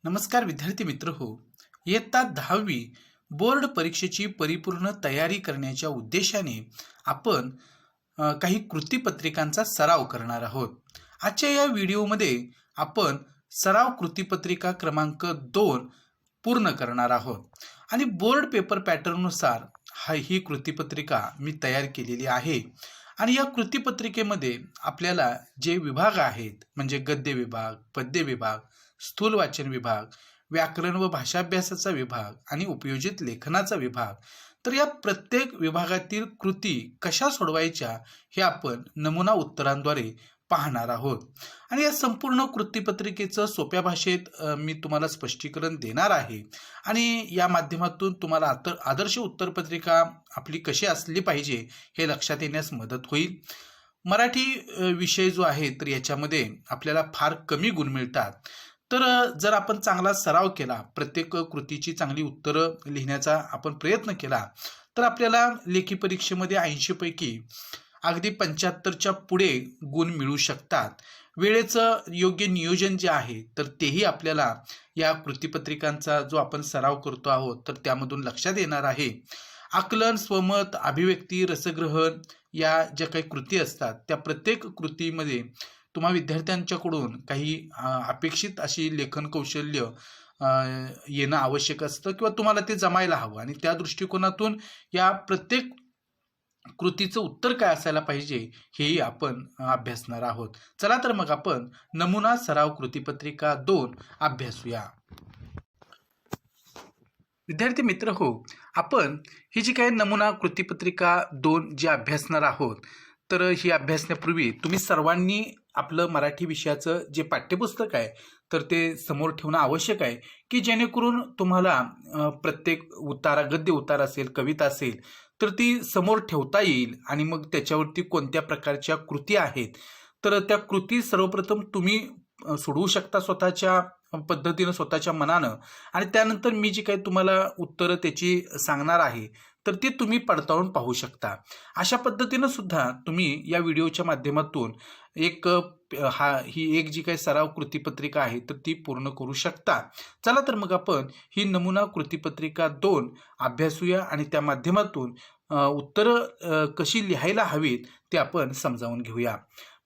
नमस्कार विद्यार्थी मित्र हो. इयत्ता 10वी बोर्ड परीक्षेची परिपूर्ण तयारी करण्याच्या उद्देशाने आपण काही कृतीपत्रिकांचा सराव करणार आहोत. आजच्या या व्हिडिओमध्ये आपण सराव कृतीपत्रिका क्रमांक 2 पूर्ण करणार आहोत आणि बोर्ड पेपर पॅटर्ननुसार ही कृतीपत्रिका मी तयार केलेली आहे. आणि या कृतीपत्रिकेमध्ये आपल्याला जे विभाग आहेत म्हणजे गद्य विभाग, पद्य विभाग, स्थूल वाचन विभाग, व्याकरण व भाषाभ्यासाचा विभाग आणि उपयोजित लेखनाचा विभाग, तर या प्रत्येक विभागातील कृती कशा सोडवायच्या हे आपण नमुना उत्तरांद्वारे पाहणार आहोत. आणि या संपूर्ण कृतीपत्रिकेचं सोप्या भाषेत मी तुम्हाला स्पष्टीकरण देणार आहे आणि या माध्यमातून तुम्हाला आदर्श उत्तरपत्रिका आपली कशी असली पाहिजे हे लक्षात येण्यास मदत होईल. मराठी विषय जो आहे तर याच्यामध्ये आपल्याला फार कमी गुण मिळतात. तर जर आपण चांगला सराव केला, प्रत्येक कृतीची चांगली उत्तरं लिहिण्याचा आपण प्रयत्न केला तर आपल्याला लेखी परीक्षेमध्ये 80 पैकी अगदी 75च्या पुढे गुण मिळू शकतात. वेळेचं योग्य नियोजन जे आहे तर तेही आपल्याला या कृतीपत्रिकांचा जो आपण सराव करतो आहोत तर त्यामधून लक्षात येणार आहे. आकलन, स्वमत, अभिव्यक्ती, रसग्रहण या ज्या काही कृती असतात त्या प्रत्येक कृतीमध्ये तुम्हा विद्यार्थ्यांच्याकडून काही अपेक्षित अशी लेखन कौशल्य येणं आवश्यक असतं किंवा तुम्हाला ते जमायला हवं आणि त्या दृष्टिकोनातून या प्रत्येक कृतीचं उत्तर काय असायला पाहिजे हेही आपण अभ्यासणार आहोत. चला तर मग आपण नमुना सराव कृतीपत्रिका 2 अभ्यासूया. विद्यार्थी मित्र हो, आपण ही जी काही नमुना कृतीपत्रिका 2 जी अभ्यासणार आहोत तर ही अभ्यासण्यापूर्वी तुम्ही सर्वांनी आपलं मराठी विषयाचं जे पाठ्यपुस्तक आहे तर ते समोर ठेवणं आवश्यक आहे की जेणेकरून तुम्हाला प्रत्येक उतारा, गद्य उतारा असेल, कविता असेल तर ती समोर ठेवता येईल आणि मग त्याच्यावरती कोणत्या प्रकारच्या कृती आहेत तर त्या कृती सर्वप्रथम तुम्ही सोडवू शकता स्वतःच्या पद्धतीनं, स्वतःच्या मनानं. आणि त्यानंतर मी जी काही तुम्हाला उत्तरं त्याची सांगणार आहे तर ती तुम्ही पडताळून पाहू शकता. अशा पद्धतीनं सुद्धा तुम्ही या व्हिडिओच्या माध्यमातून ही एक जी काही सराव कृतीपत्रिका आहे तर ती पूर्ण करू शकता. चला तर मग आपण ही नमुना कृतीपत्रिका 2 अभ्यासूया आणि त्या माध्यमातून उत्तरं कशी लिहायला हवीत ते आपण समजावून घेऊया.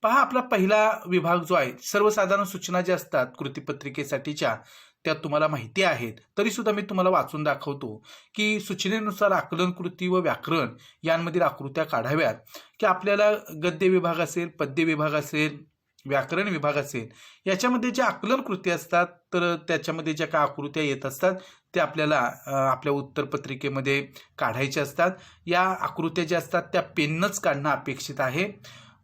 पहा, आपला पहिला विभाग जो आहे, सर्वसाधारण सूचना ज्या असतात कृतीपत्रिकेसाठीच्या त्या तुम्हाला माहिती आहेत तरी सुद्धा मी तुम्हाला वाचून दाखवतो की सूचनेनुसार आकलन कृती व व्याकरण यांमधील आकृत्या काढाव्यात. की आपल्याला गद्य विभाग असेल, पद्य विभाग असेल, व्याकरण विभाग असेल, याच्यामध्ये ज्या आकलन कृती असतात तर त्याच्यामध्ये ज्या काही आकृत्या येत असतात त्या आपल्याला आपल्या उत्तरपत्रिकेमध्ये काढायच्या असतात. या आकृत्या ज्या असतात त्या पेननंच काढणं अपेक्षित आहे.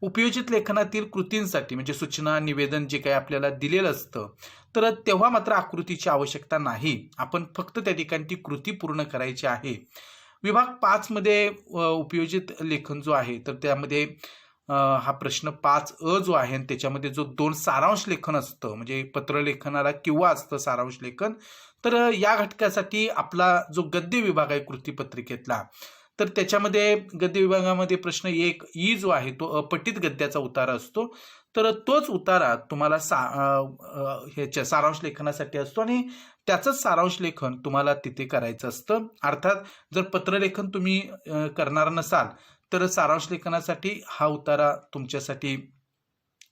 उपयोजित लेखनातील कृतींसाठी म्हणजे सूचना, निवेदन जे काही आपल्याला दिलेलं असतं तर तेव्हा मात्र आकृतीची आवश्यकता नाही. आपण फक्त त्या ठिकाणी ती कृती पूर्ण करायची आहे. विभाग 5 मध्ये उपयोजित लेखन जो आहे तर त्यामध्ये हा प्रश्न 5 जो आहे आणि त्याच्यामध्ये जो 2 सारांश लेखन असतं म्हणजे पत्रलेखनाला किंवा असतं सारांश लेखन, तर या घटकासाठी आपला जो गद्य विभाग आहे कृतीपत्रिकेतला तर त्याच्यामध्ये गद्य विभागामध्ये प्रश्न 1 ई जो आहे तो अपठित गद्याचा उतारा असतो. तर तोच उतारा तुम्हाला ह्याच्या सारांश लेखनासाठी असतो आणि त्याचंच सारांश लेखन तुम्हाला तिथे करायचं असतं. अर्थात जर पत्रलेखन तुम्ही करणार नसाल तर सारांश लेखनासाठी हा उतारा तुमच्यासाठी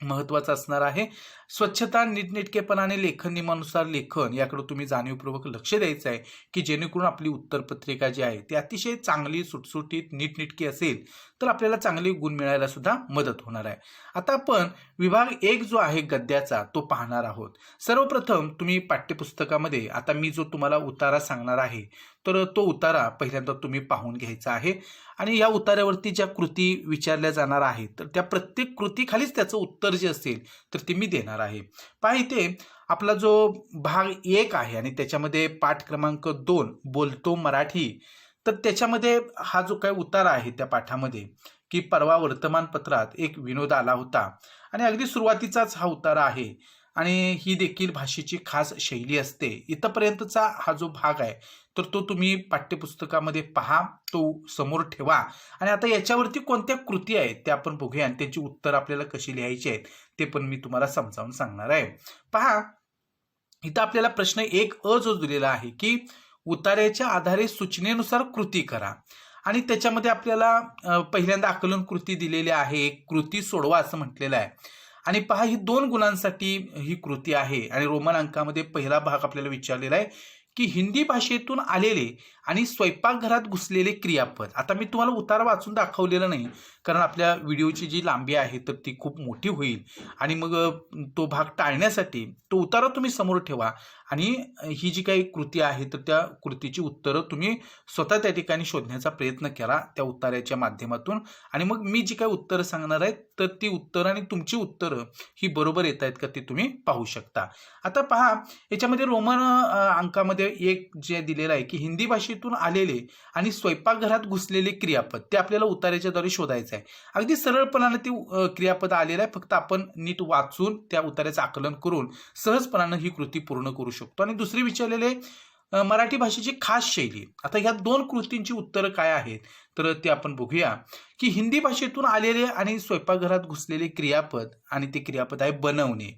महत्त्वाचा असणार आहे. स्वच्छता, नीटनेटकेपणाने लेखन, नियमानुसार लेखन याकडे तुम्ही जाणीवपूर्वक लक्ष द्यायचं आहे की जेणेकरून आपली उत्तरपत्रिका जी आहे ती अतिशय चांगली, सुटसुटीत, नीटनेटकी असेल तर आपल्याला चांगले गुण मिळायला सुद्धा मदत होणार आहे. आता आपण विभाग 1 जो आहे गद्याचा तो पाहणार आहोत. सर्वप्रथम तुम्ही पाठ्यपुस्तकामध्ये आता मी जो तुम्हाला उतारा सांगणार आहे तर तो उतारा पहिल्यांदा तुम्ही पाहून घ्यायचा आहे आणि या उतार्यावरती ज्या कृती विचारल्या जाणार आहेत तर त्या प्रत्येक कृतीखालीच त्याचं उत्तर जे असेल तर ते मी देणार आहे. पहा, इथे आपला जो भाग 1 आहे आणि त्याच्यामध्ये पाठ क्रमांक 2 बोलतो मराठी, तर त्याच्यामध्ये हा जो काही उतारा आहे त्या पाठामध्ये की परवा वर्तमानपत्रात एक विनोद आला होता आणि अगदी सुरुवातीचाच हा उतारा आहे आणि ही देखील भाषेची खास शैली असते. इथपर्यंतचा हा जो भाग आहे तर तो तुम्ही पाठ्यपुस्तकामध्ये पहा, तो समोर ठेवा आणि आता याच्यावरती कोणत्या कृती आहेत त्या आपण बघूया आणि त्याची उत्तर आपल्याला कशी लिहायची आहेत ते पण मी तुम्हाला समजावून सांगणार आहे. पहा, इथं आपल्याला प्रश्न 1 जो दिलेला आहे की उतार्याच्या आधारे सूचनेनुसार कृती करा आणि त्याच्यामध्ये आपल्याला पहिल्यांदा आकलन कृती दिलेली आहे, एक कृती सोडवा असं म्हटलेलं आहे. आणि पहा ही 2 गुणांसाठी ही कृती आहे आणि रोमन अंकामध्ये पहिला भाग आपल्याला विचारलेला आहे की हिंदी भाषेतून आलेले आणि स्वयंपाकघरात घुसलेले क्रियापद. आता मी तुम्हाला उतार वाचून दाखवलेलं नाही कारण आपल्या व्हिडिओची जी लांबी आहे तर ती खूप मोठी होईल आणि मग तो भाग टाळण्यासाठी तो उतारा तुम्ही समोर ठेवा आणि ही जी काही कृती आहे तर त्या कृतीची उत्तरं तुम्ही स्वतः त्या ठिकाणी शोधण्याचा प्रयत्न करा त्या उतार्याच्या माध्यमातून आणि मग मी जी काही उत्तरं सांगणार आहेत तर ती उत्तरं आणि तुमची उत्तरं ही बरोबर येत आहेत का ते तुम्ही पाहू शकता. आता पहा याच्यामध्ये रोमन अंकामध्ये एक जे दिलेलं आहे की हिंदी भाषेतून आलेले आणि स्वयंपाकघरात घुसलेले क्रियापद ते आपल्याला उतार्याच्याद्वारे शोधायचं आहे. अगदी सरळपणाने ते क्रियापद आलेलं आहे, फक्त आपण नीट वाचून त्या उतार्याचं आकलन करून सहजपणाने ही कृती पूर्ण करू शकतो. आणि दुसरी विचारलेले मराठी भाषेची खास शैली. आता ह्या 2 कृतींची उत्तरं काय आहेत तर ते आपण बघूया की हिंदी भाषेतून आलेले आणि स्वयंपाकघरात घुसलेले क्रियापद आणि ते क्रियापद आहे बनवणे.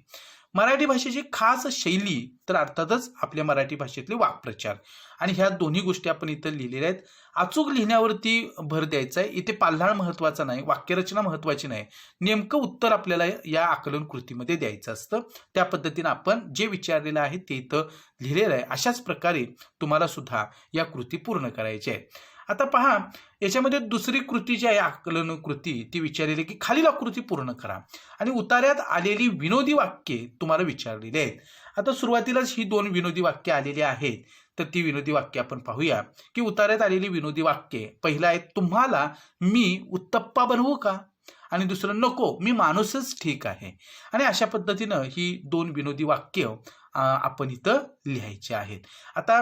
मराठी भाषेची खास शैली तर अर्थातच आपल्या मराठी भाषेतले वाक्प्रचार आणि ह्या दोन्ही गोष्टी आपण इथं लिहिलेल्या आहेत. अचूक लिहिण्यावरती भर द्यायचा आहे. इथे पाल्हाळ महत्वाचा नाही, वाक्यरचना महत्वाची नाही, नेमकं उत्तर आपल्याला या आकलन कृतीमध्ये द्यायचं असतं. त्या पद्धतीने आपण जे विचारलेलं आहे ते इथं लिहिलेलं आहे. अशाच प्रकारे तुम्हाला सुद्धा या कृती पूर्ण करायच्या आहेत. आता पहा याच्यामध्ये दुसरी कृती जी आहे आकलन कृती ती विचारलेली की खालील आकृती पूर्ण करा आणि उतार्यात आलेली विनोदी वाक्ये तुम्हाला विचारलेली आहेत. आता सुरुवातीलाच ही 2 विनोदी वाक्ये आलेली आहेत तर ती विनोदी वाक्य आपण पाहूया की उतार्यात आलेली विनोदी वाक्ये. पहिलं आहे तुम्हाला मी उत्तप्पा बनवू का आणि दुसरं नको मी माणूसच ठीक आहे. आणि अशा पद्धतीनं ही 2 विनोदी वाक्य आपण इथं लिहायची आहेत. आता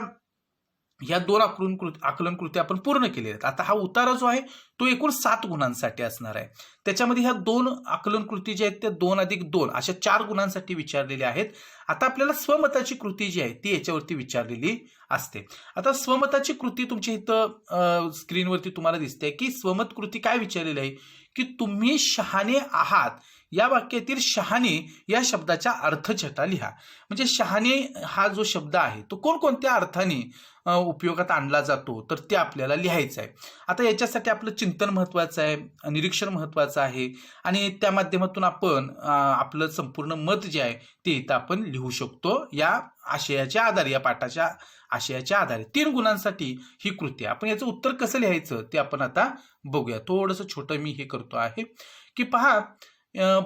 ह्या 2 आकलन कृती आपण पूर्ण केलेल्या आहेत. आता हा उतारा जो आहे तो एकूण 7 गुणांसाठी असणार आहे. त्याच्यामध्ये ह्या 2 आकलन कृती ज्या आहेत त्या 2 अधिक 2 अशा 4 गुणांसाठी विचारलेल्या आहेत. आता आपल्याला स्वमताची कृती जी आहे ती याच्यावरती विचारलेली असते. आता स्वमताची कृती तुमच्या इथं स्क्रीनवरती तुम्हाला दिसते की स्वमत कृती काय विचारलेली आहे की तुम्ही शहाणे आहात या वाक्यातील शहाणे या शब्दाचा अर्थछटा लिहा. म्हणजे शहाणे हा जो शब्द आहे तो कोणकोणत्या अर्थाने उपयोगात आणला जातो तर ते आपल्याला लिहायचं आहे. आता याच्यासाठी आपलं चिंतन महत्वाचं आहे, निरीक्षण महत्वाचं आहे आणि त्या माध्यमातून आपण आपलं संपूर्ण मत जे आहे ते इथं आपण लिहू शकतो या आशयाच्या आधारे, या पाठाच्या आशयाच्या आधारे. 3 गुणांसाठी ही कृती आहे. आपण याचं उत्तर कसं लिहायचं ते आपण आता बघूया. थोडंसं छोटं मी हे करतो आहे की पहा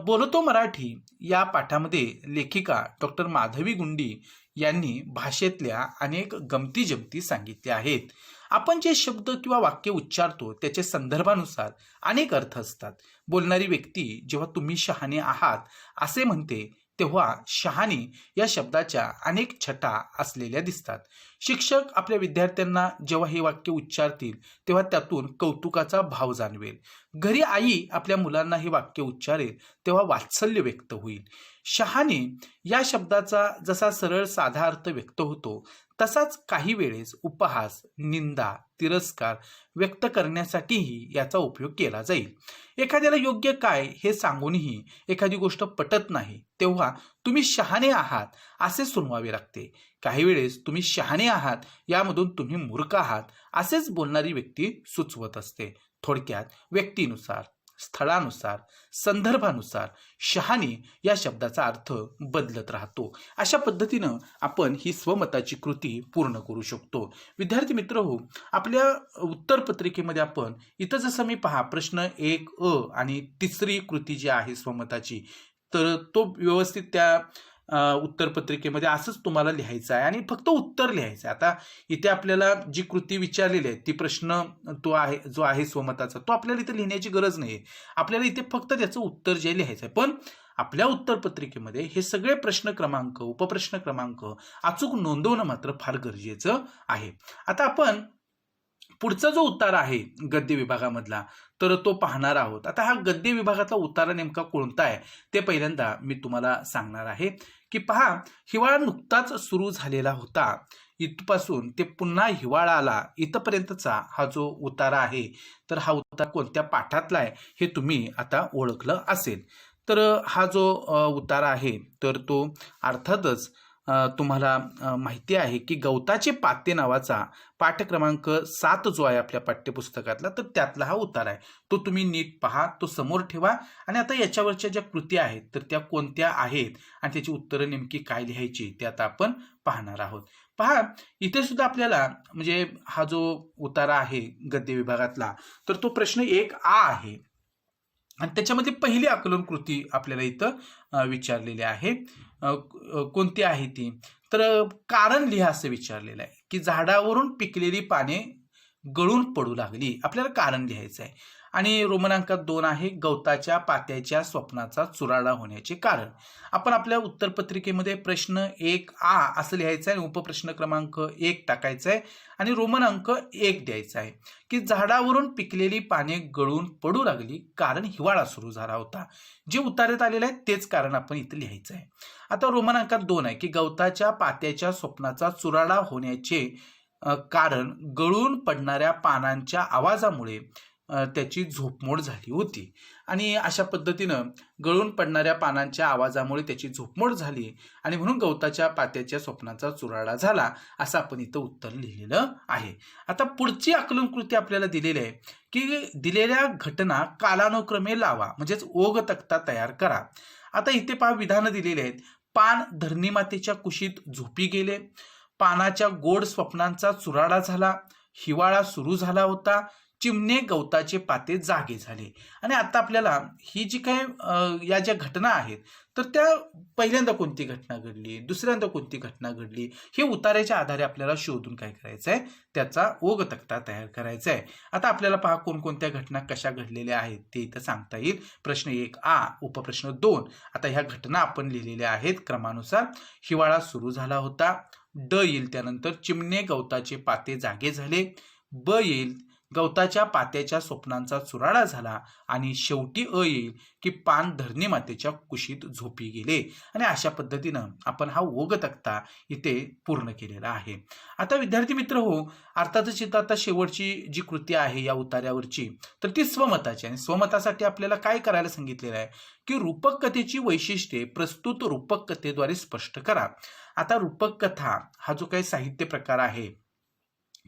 बोलतो मराठी या पाठामध्ये लेखिका डॉक्टर माधवी गुंडी यांनी भाषेतल्या अनेक गमती जमती सांगितल्या आहेत. आपण जे शब्द किंवा वाक्य उच्चारतो त्याच्या संदर्भानुसार अनेक अर्थ असतात. बोलणारी व्यक्ती जेव्हा तुम्ही शहाणे आहात असे म्हणते तेव्हा शहाणे या शब्दाच्या अनेक छटा असलेल्या दिसतात. शिक्षक आपल्या विद्यार्थ्यांना जेव्हा हे वाक्य उच्चारतील तेव्हा त्यातून कौतुकाचा भाव जाणवेल. घरी आई आपल्या मुलांना हे वाक्य उच्चारेल तेव्हा वात्सल्य व्यक्त होईल. शहाणे या शब्दाचा जसा सरळ साधा अर्थ व्यक्त होतो तसाच काही वेळेस उपहास, निंदा, तिरस्कार व्यक्त करण्यासाठीही याचा उपयोग केला जाईल. एखाद्याला योग्य काय हे सांगूनही एखादी गोष्ट पटत नाही तेव्हा तुम्ही शहाणे आहात असे सुनवावे लागते. काही वेळेस तुम्ही शहाणे आहात यामधून तुम्ही मूर्ख आहात असेच बोलणारी व्यक्ती सुचवत असते. थोडक्यात व्यक्तीनुसार, स्थळानुसार, संदर्भानुसार शहाणे या शब्दाचा अर्थ बदलत राहतो. अशा पद्धतीनं आपण ही स्वमताची कृती पूर्ण करू शकतो. विद्यार्थी मित्र हो, आपल्या उत्तरपत्रिकेमध्ये आपण इथं जसं मी पहा प्रश्न 1 आणि तिसरी कृती जी आहे स्वमताची तर तो व्यवस्थित त्या उत्तरपत्रिकेमध्ये असंच तुम्हाला लिहायचं आहे आणि फक्त उत्तर लिहायचं आहे. आता इथे आपल्याला जी कृती विचारलेली आहे ती प्रश्न तो आहे जो आहे स्वमताचा तो आपल्याला इथे लिहिण्याची गरज नाही. आपल्याला इथे फक्त त्याचं उत्तर जे लिहायचं आहे. पण आपल्या उत्तरपत्रिकेमध्ये हे सगळे प्रश्न क्रमांक, उपप्रश्न क्रमांक अचूक नोंदवणं मात्र फार गरजेचं आहे. आता आपण पुढचा जो उतारा आहे गद्य विभागामधला तर तो पाहणार आहोत. आता हा गद्य विभागातला उतारा नेमका कोणता आहे ते पहिल्यांदा मी तुम्हाला सांगणार आहे की पहा हिवाळा नुकताच सुरू झालेला होता. इथपासून ते पुन्हा हिवाळा आला इथपर्यंतचा हा जो उतारा आहे तर हा उतारा कोणत्या पाठातला आहे हे तुम्ही आता ओळखलं असेल. तर हा जो उतारा आहे तर तो अर्थातच तुम्हाला माहिती आहे की गवताचे पाते नावाचा पाठ क्रमांक 7 जो आहे आपल्या पाठ्यपुस्तकातला, तर त्यातला हा उतार आहे. तो तुम्ही नीट पहा, तो समोर ठेवा आणि आता याच्यावरच्या ज्या कृती आहेत तर त्या कोणत्या आहेत आणि त्याची उत्तरं नेमकी काय लिहायची ते आता आपण पाहणार आहोत. पहा, इथे सुद्धा आपल्याला म्हणजे हा जो उतारा आहे गद्य विभागातला, तर तो प्रश्न 1A आहे आणि त्याच्यामध्ये पहिली आकलन कृती आपल्याला इथं विचारलेली आहे. कोणती आहे ती? तर कारण लिहा असं विचारलेलं आहे की झाडावरून पिकलेली पाने गळून पडू लागली. आपल्याला कारण लिहायचं आहे. आणि रोमनांकात 2 आहे गवताच्या पात्याच्या स्वप्नाचा चुराडा होण्याचे कारण. आपण आपल्या उत्तरपत्रिकेमध्ये प्रश्न 1A असं लिहायचं आहे आणि उपप्रश्न क्रमांक 1 टाकायचा आहे आणि रोमनांक 1 द्यायचा आहे की झाडावरून पिकलेली पाने गळून पडू लागली कारण हिवाळा सुरू झाला होता. जे उतार्यात आलेलं आहे तेच कारण आपण इथं लिहायचं आहे. आता रोमनांकात 2 आहे की गवताच्या पात्याच्या स्वप्नाचा चुराडा होण्याचे कारण गळून पडणाऱ्या पानांच्या आवाजामुळे त्याची झोपमोड झाली होती. आणि अशा पद्धतीनं गळून पडणाऱ्या पानांच्या आवाजामुळे त्याची झोपमोड झाली आणि म्हणून गवताच्या पात्याच्या स्वप्नाचा चुराडा झाला असं आपण इथं उत्तर लिहिलेलं आहे. आता पुढची आकलन कृती आपल्याला दिलेली आहे की दिलेल्या घटना कालानुक्रमे लावा, म्हणजेच ओघ तक्ता तयार करा. आता इथे पहा विधानं दिलेली आहेत. पान धरणी मातेच्या कुशीत झोपी गेले, पानाच्या गोड स्वप्नांचा चुराडा झाला, हिवाळा सुरू झाला होता, चिमणे गवताचे पाते जागे झाले. आणि आता आपल्याला ही जी काही या ज्या घटना आहेत तर त्या पहिल्यांदा कोणती घटना घडली, दुसऱ्यांदा कोणती घटना घडली, हे उतार्याच्या आधारे आपल्याला शोधून काय करायचं आहे, त्याचा ओघ तक्ता तयार करायचा आहे. आता आपल्याला पहा कोणकोणत्या घटना कशा घडलेल्या आहेत ते इथं सांगता येईल. प्रश्न 1A, उपप्रश्न 2. आता ह्या घटना आपण लिहिलेल्या आहेत क्रमानुसार. हिवाळा सुरू झाला होता, ड येईल त्यानंतर चिमणे गवताचे पाते जागे झाले, ब येईल गवताच्या पात्याच्या स्वप्नांचा चुराडा झाला आणि शेवटी येईल की पान धरणी मातेच्या कुशीत झोपी गेले. आणि अशा पद्धतीनं आपण हा ओघ तक्ता इथे पूर्ण केलेला आहे. आता विद्यार्थी मित्र हो, अर्थातच इथं आता शेवटची जी कृती आहे या उतार्यावरची तर ती स्वमताची. आणि स्वमतासाठी आपल्याला काय करायला सांगितलेलं आहे की रूपक कथेची वैशिष्ट्ये प्रस्तुत रूपक कथेद्वारे स्पष्ट करा. आता रूपक कथा हा जो काही साहित्य प्रकार आहे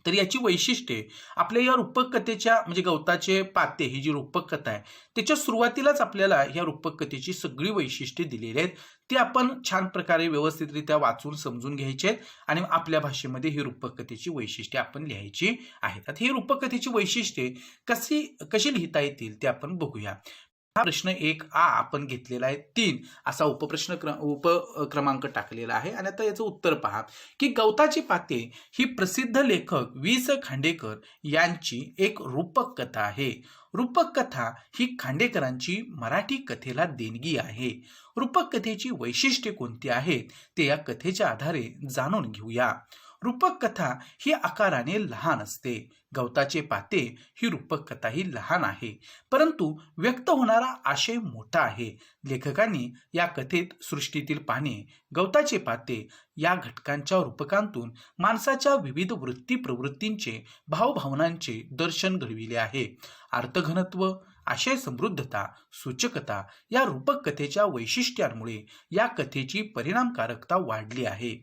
तर याची वैशिष्ट्ये आपल्या या रूपक कथेच्या म्हणजे गवताचे पाते ही जी रूपक कथा आहे त्याच्या सुरुवातीलाच आपल्याला या रूपक कथेची सगळी वैशिष्ट्ये दिलेली आहेत. ती आपण छान प्रकारे व्यवस्थितरित्या वाचून समजून घ्यायचे आहेत आणि आपल्या भाषेमध्ये ही रूपक कथेची वैशिष्ट्ये आपण लिहायची आहेत. आता ही रूपक कथेची वैशिष्ट्ये कशी लिहिता येतील ते आपण बघूया. हा प्रश्न 1A आपण घेतलेला आहे. 3 असा उपक्रमांक टाकलेला आहे आणि आता याचं उत्तर पहा की गवताची पाते ही प्रसिद्ध लेखक वि.स. खांडेकर यांची एक रूपक कथा आहे. रूपक कथा ही खांडेकरांची मराठी कथेला देणगी आहे. रूपक कथेची वैशिष्ट्ये कोणती आहेत ते या कथेच्या आधारे जाणून घेऊया. रूपक कथा ही आकाराने लहान असते. गवताचे पाते ही रूपक कथा ही लहान आहे परंतु व्यक्त होणारा आशय मोठा आहे. लेखकांनी या कथेत सृष्टीतील पाने, गवताचे पाते या घटकांच्या रूपकांतून माणसाच्या विविध वृत्ती प्रवृत्तींचे, भावभावनांचे दर्शन घडविले आहे. अर्थघनत्व, आशय समृद्धता, सूचकता या रूपक कथेच्या वैशिष्ट्यांमुळे या कथेची परिणामकारकता वाढली आहे.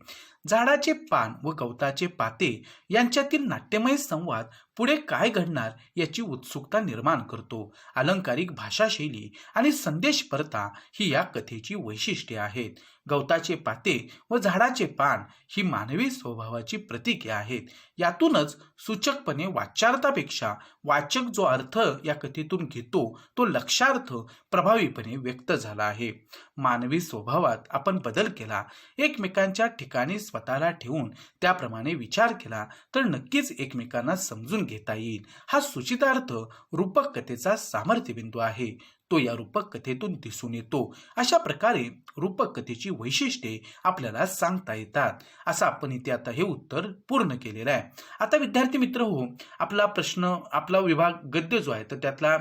झाडाचे पान व गवताचे पाते यांच्यातील नाट्यमय संवाद पुढे काय घडणार याची उत्सुकता निर्माण करतो. अलंकारिक भाषाशैली आणि संदेशपर्ता ही या कथेची वैशिष्ट्ये आहेत. गवताचे पाते व झाडाचे पान ही मानवी स्वभावाची प्रतीके आहेत. यातूनच सूचकपणे वाच्यार्थापेक्षा वाचक जो अर्थ या कथेतून घेतो तो लक्षार्थ प्रभावीपणे व्यक्त झाला आहे. मानवी स्वभावात आपण बदल केला, एकमेकांच्या ठिकाणी स्वतःला ठेवून त्याप्रमाणे विचार केला तर नक्कीच एकमेकांना समजून घेता येईल. हा सूचितार्थ रूपक कथेचा सामर्थ्य बिंदू आहे. तो या रूपक कथेतून दिसून येतो. अशा प्रकारे रूपक कथेची वैशिष्ट्ये आपल्याला सांगता येतात. असं आपण इथे आता हे उत्तर पूर्ण केलेलं आहे. आता विद्यार्थी मित्र हो, आपला विभाग गद्य जो आहे तर त्यातला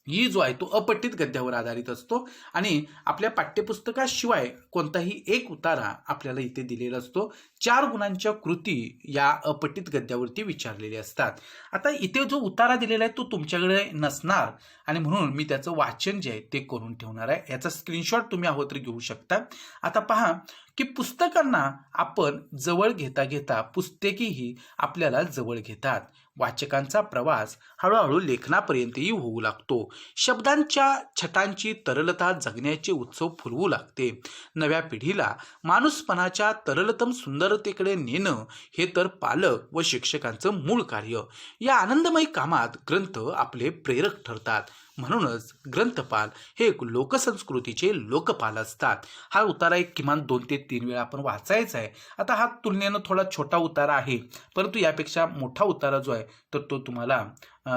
ही जो आहे तो अपठित गद्यावर आधारित असतो आणि आपल्या पाठ्यपुस्तकाशिवाय कोणताही एक उतारा आपल्याला इथे दिलेला असतो. 4 गुणांच्या कृती या अपठित गद्यावरती विचारलेल्या असतात. आता इथे जो उतारा दिलेला आहे तो तुमच्याकडे नसणार आणि म्हणून मी त्याचं वाचन जे आहे ते करून ठेवणार आहे. याचा स्क्रीनशॉट तुम्ही हवं तर घेऊ शकता. आता पहा की पुस्तकांना आपण जवळ घेता घेता पुस्तकेही आपल्याला जवळ घेतात. वाचकांचा प्रवास हळूहळू लेखनापर्यंतही होऊ लागतो. शब्दांच्या छटांची तरलता जगण्याचे उत्सव फुलवू लागते. नव्या पिढीला माणूसपणाच्या तरलतम सुंदरतेकडे नेणं हे तर पालक व शिक्षकांचं मूळ कार्य. या आनंदमयी कामात ग्रंथ आपले प्रेरक ठरतात. म्हणूनच ग्रंथपाल हे एक लोकसंस्कृतीचे लोकपाल असतात. हा उतारा एक किमान 2 ते 3 वेळा आपण वाचायचा आहे. आता हा तुलनेनं थोडा छोटा उतारा आहे, परंतु यापेक्षा मोठा उतारा जो आहे तर तो तुम्हाला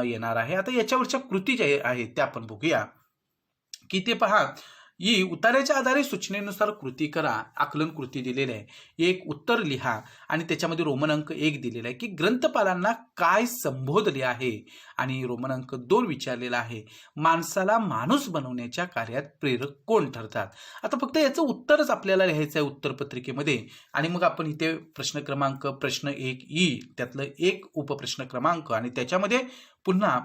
येणार आहे. आता याच्यावरच्या कृती ज्या आहेत त्या आपण बघूया की ते पहा ही उतार्याच्या आधारे सूचनेनुसार कृती करा. आकलन कृती दिलेली आहे. एक उत्तर लिहा आणि त्याच्यामध्ये रोमन अंक 1 दिलेला आहे की ग्रंथपालांना काय संबोधले आहे आणि रोमन अंक 2 विचारलेला आहे. माणसाला माणूस बनवण्याच्या कार्यात प्रेरक कोण ठरतात. आता फक्त याचं उत्तरच आपल्याला लिहायचं आहे उत्तरपत्रिकेमध्ये आणि मग आपण इथे प्रश्न क्रमांक प्रश्न 1 ई त्यातलं एक उपप्रश्न क्रमांक आणि त्याच्यामध्ये पुन्हा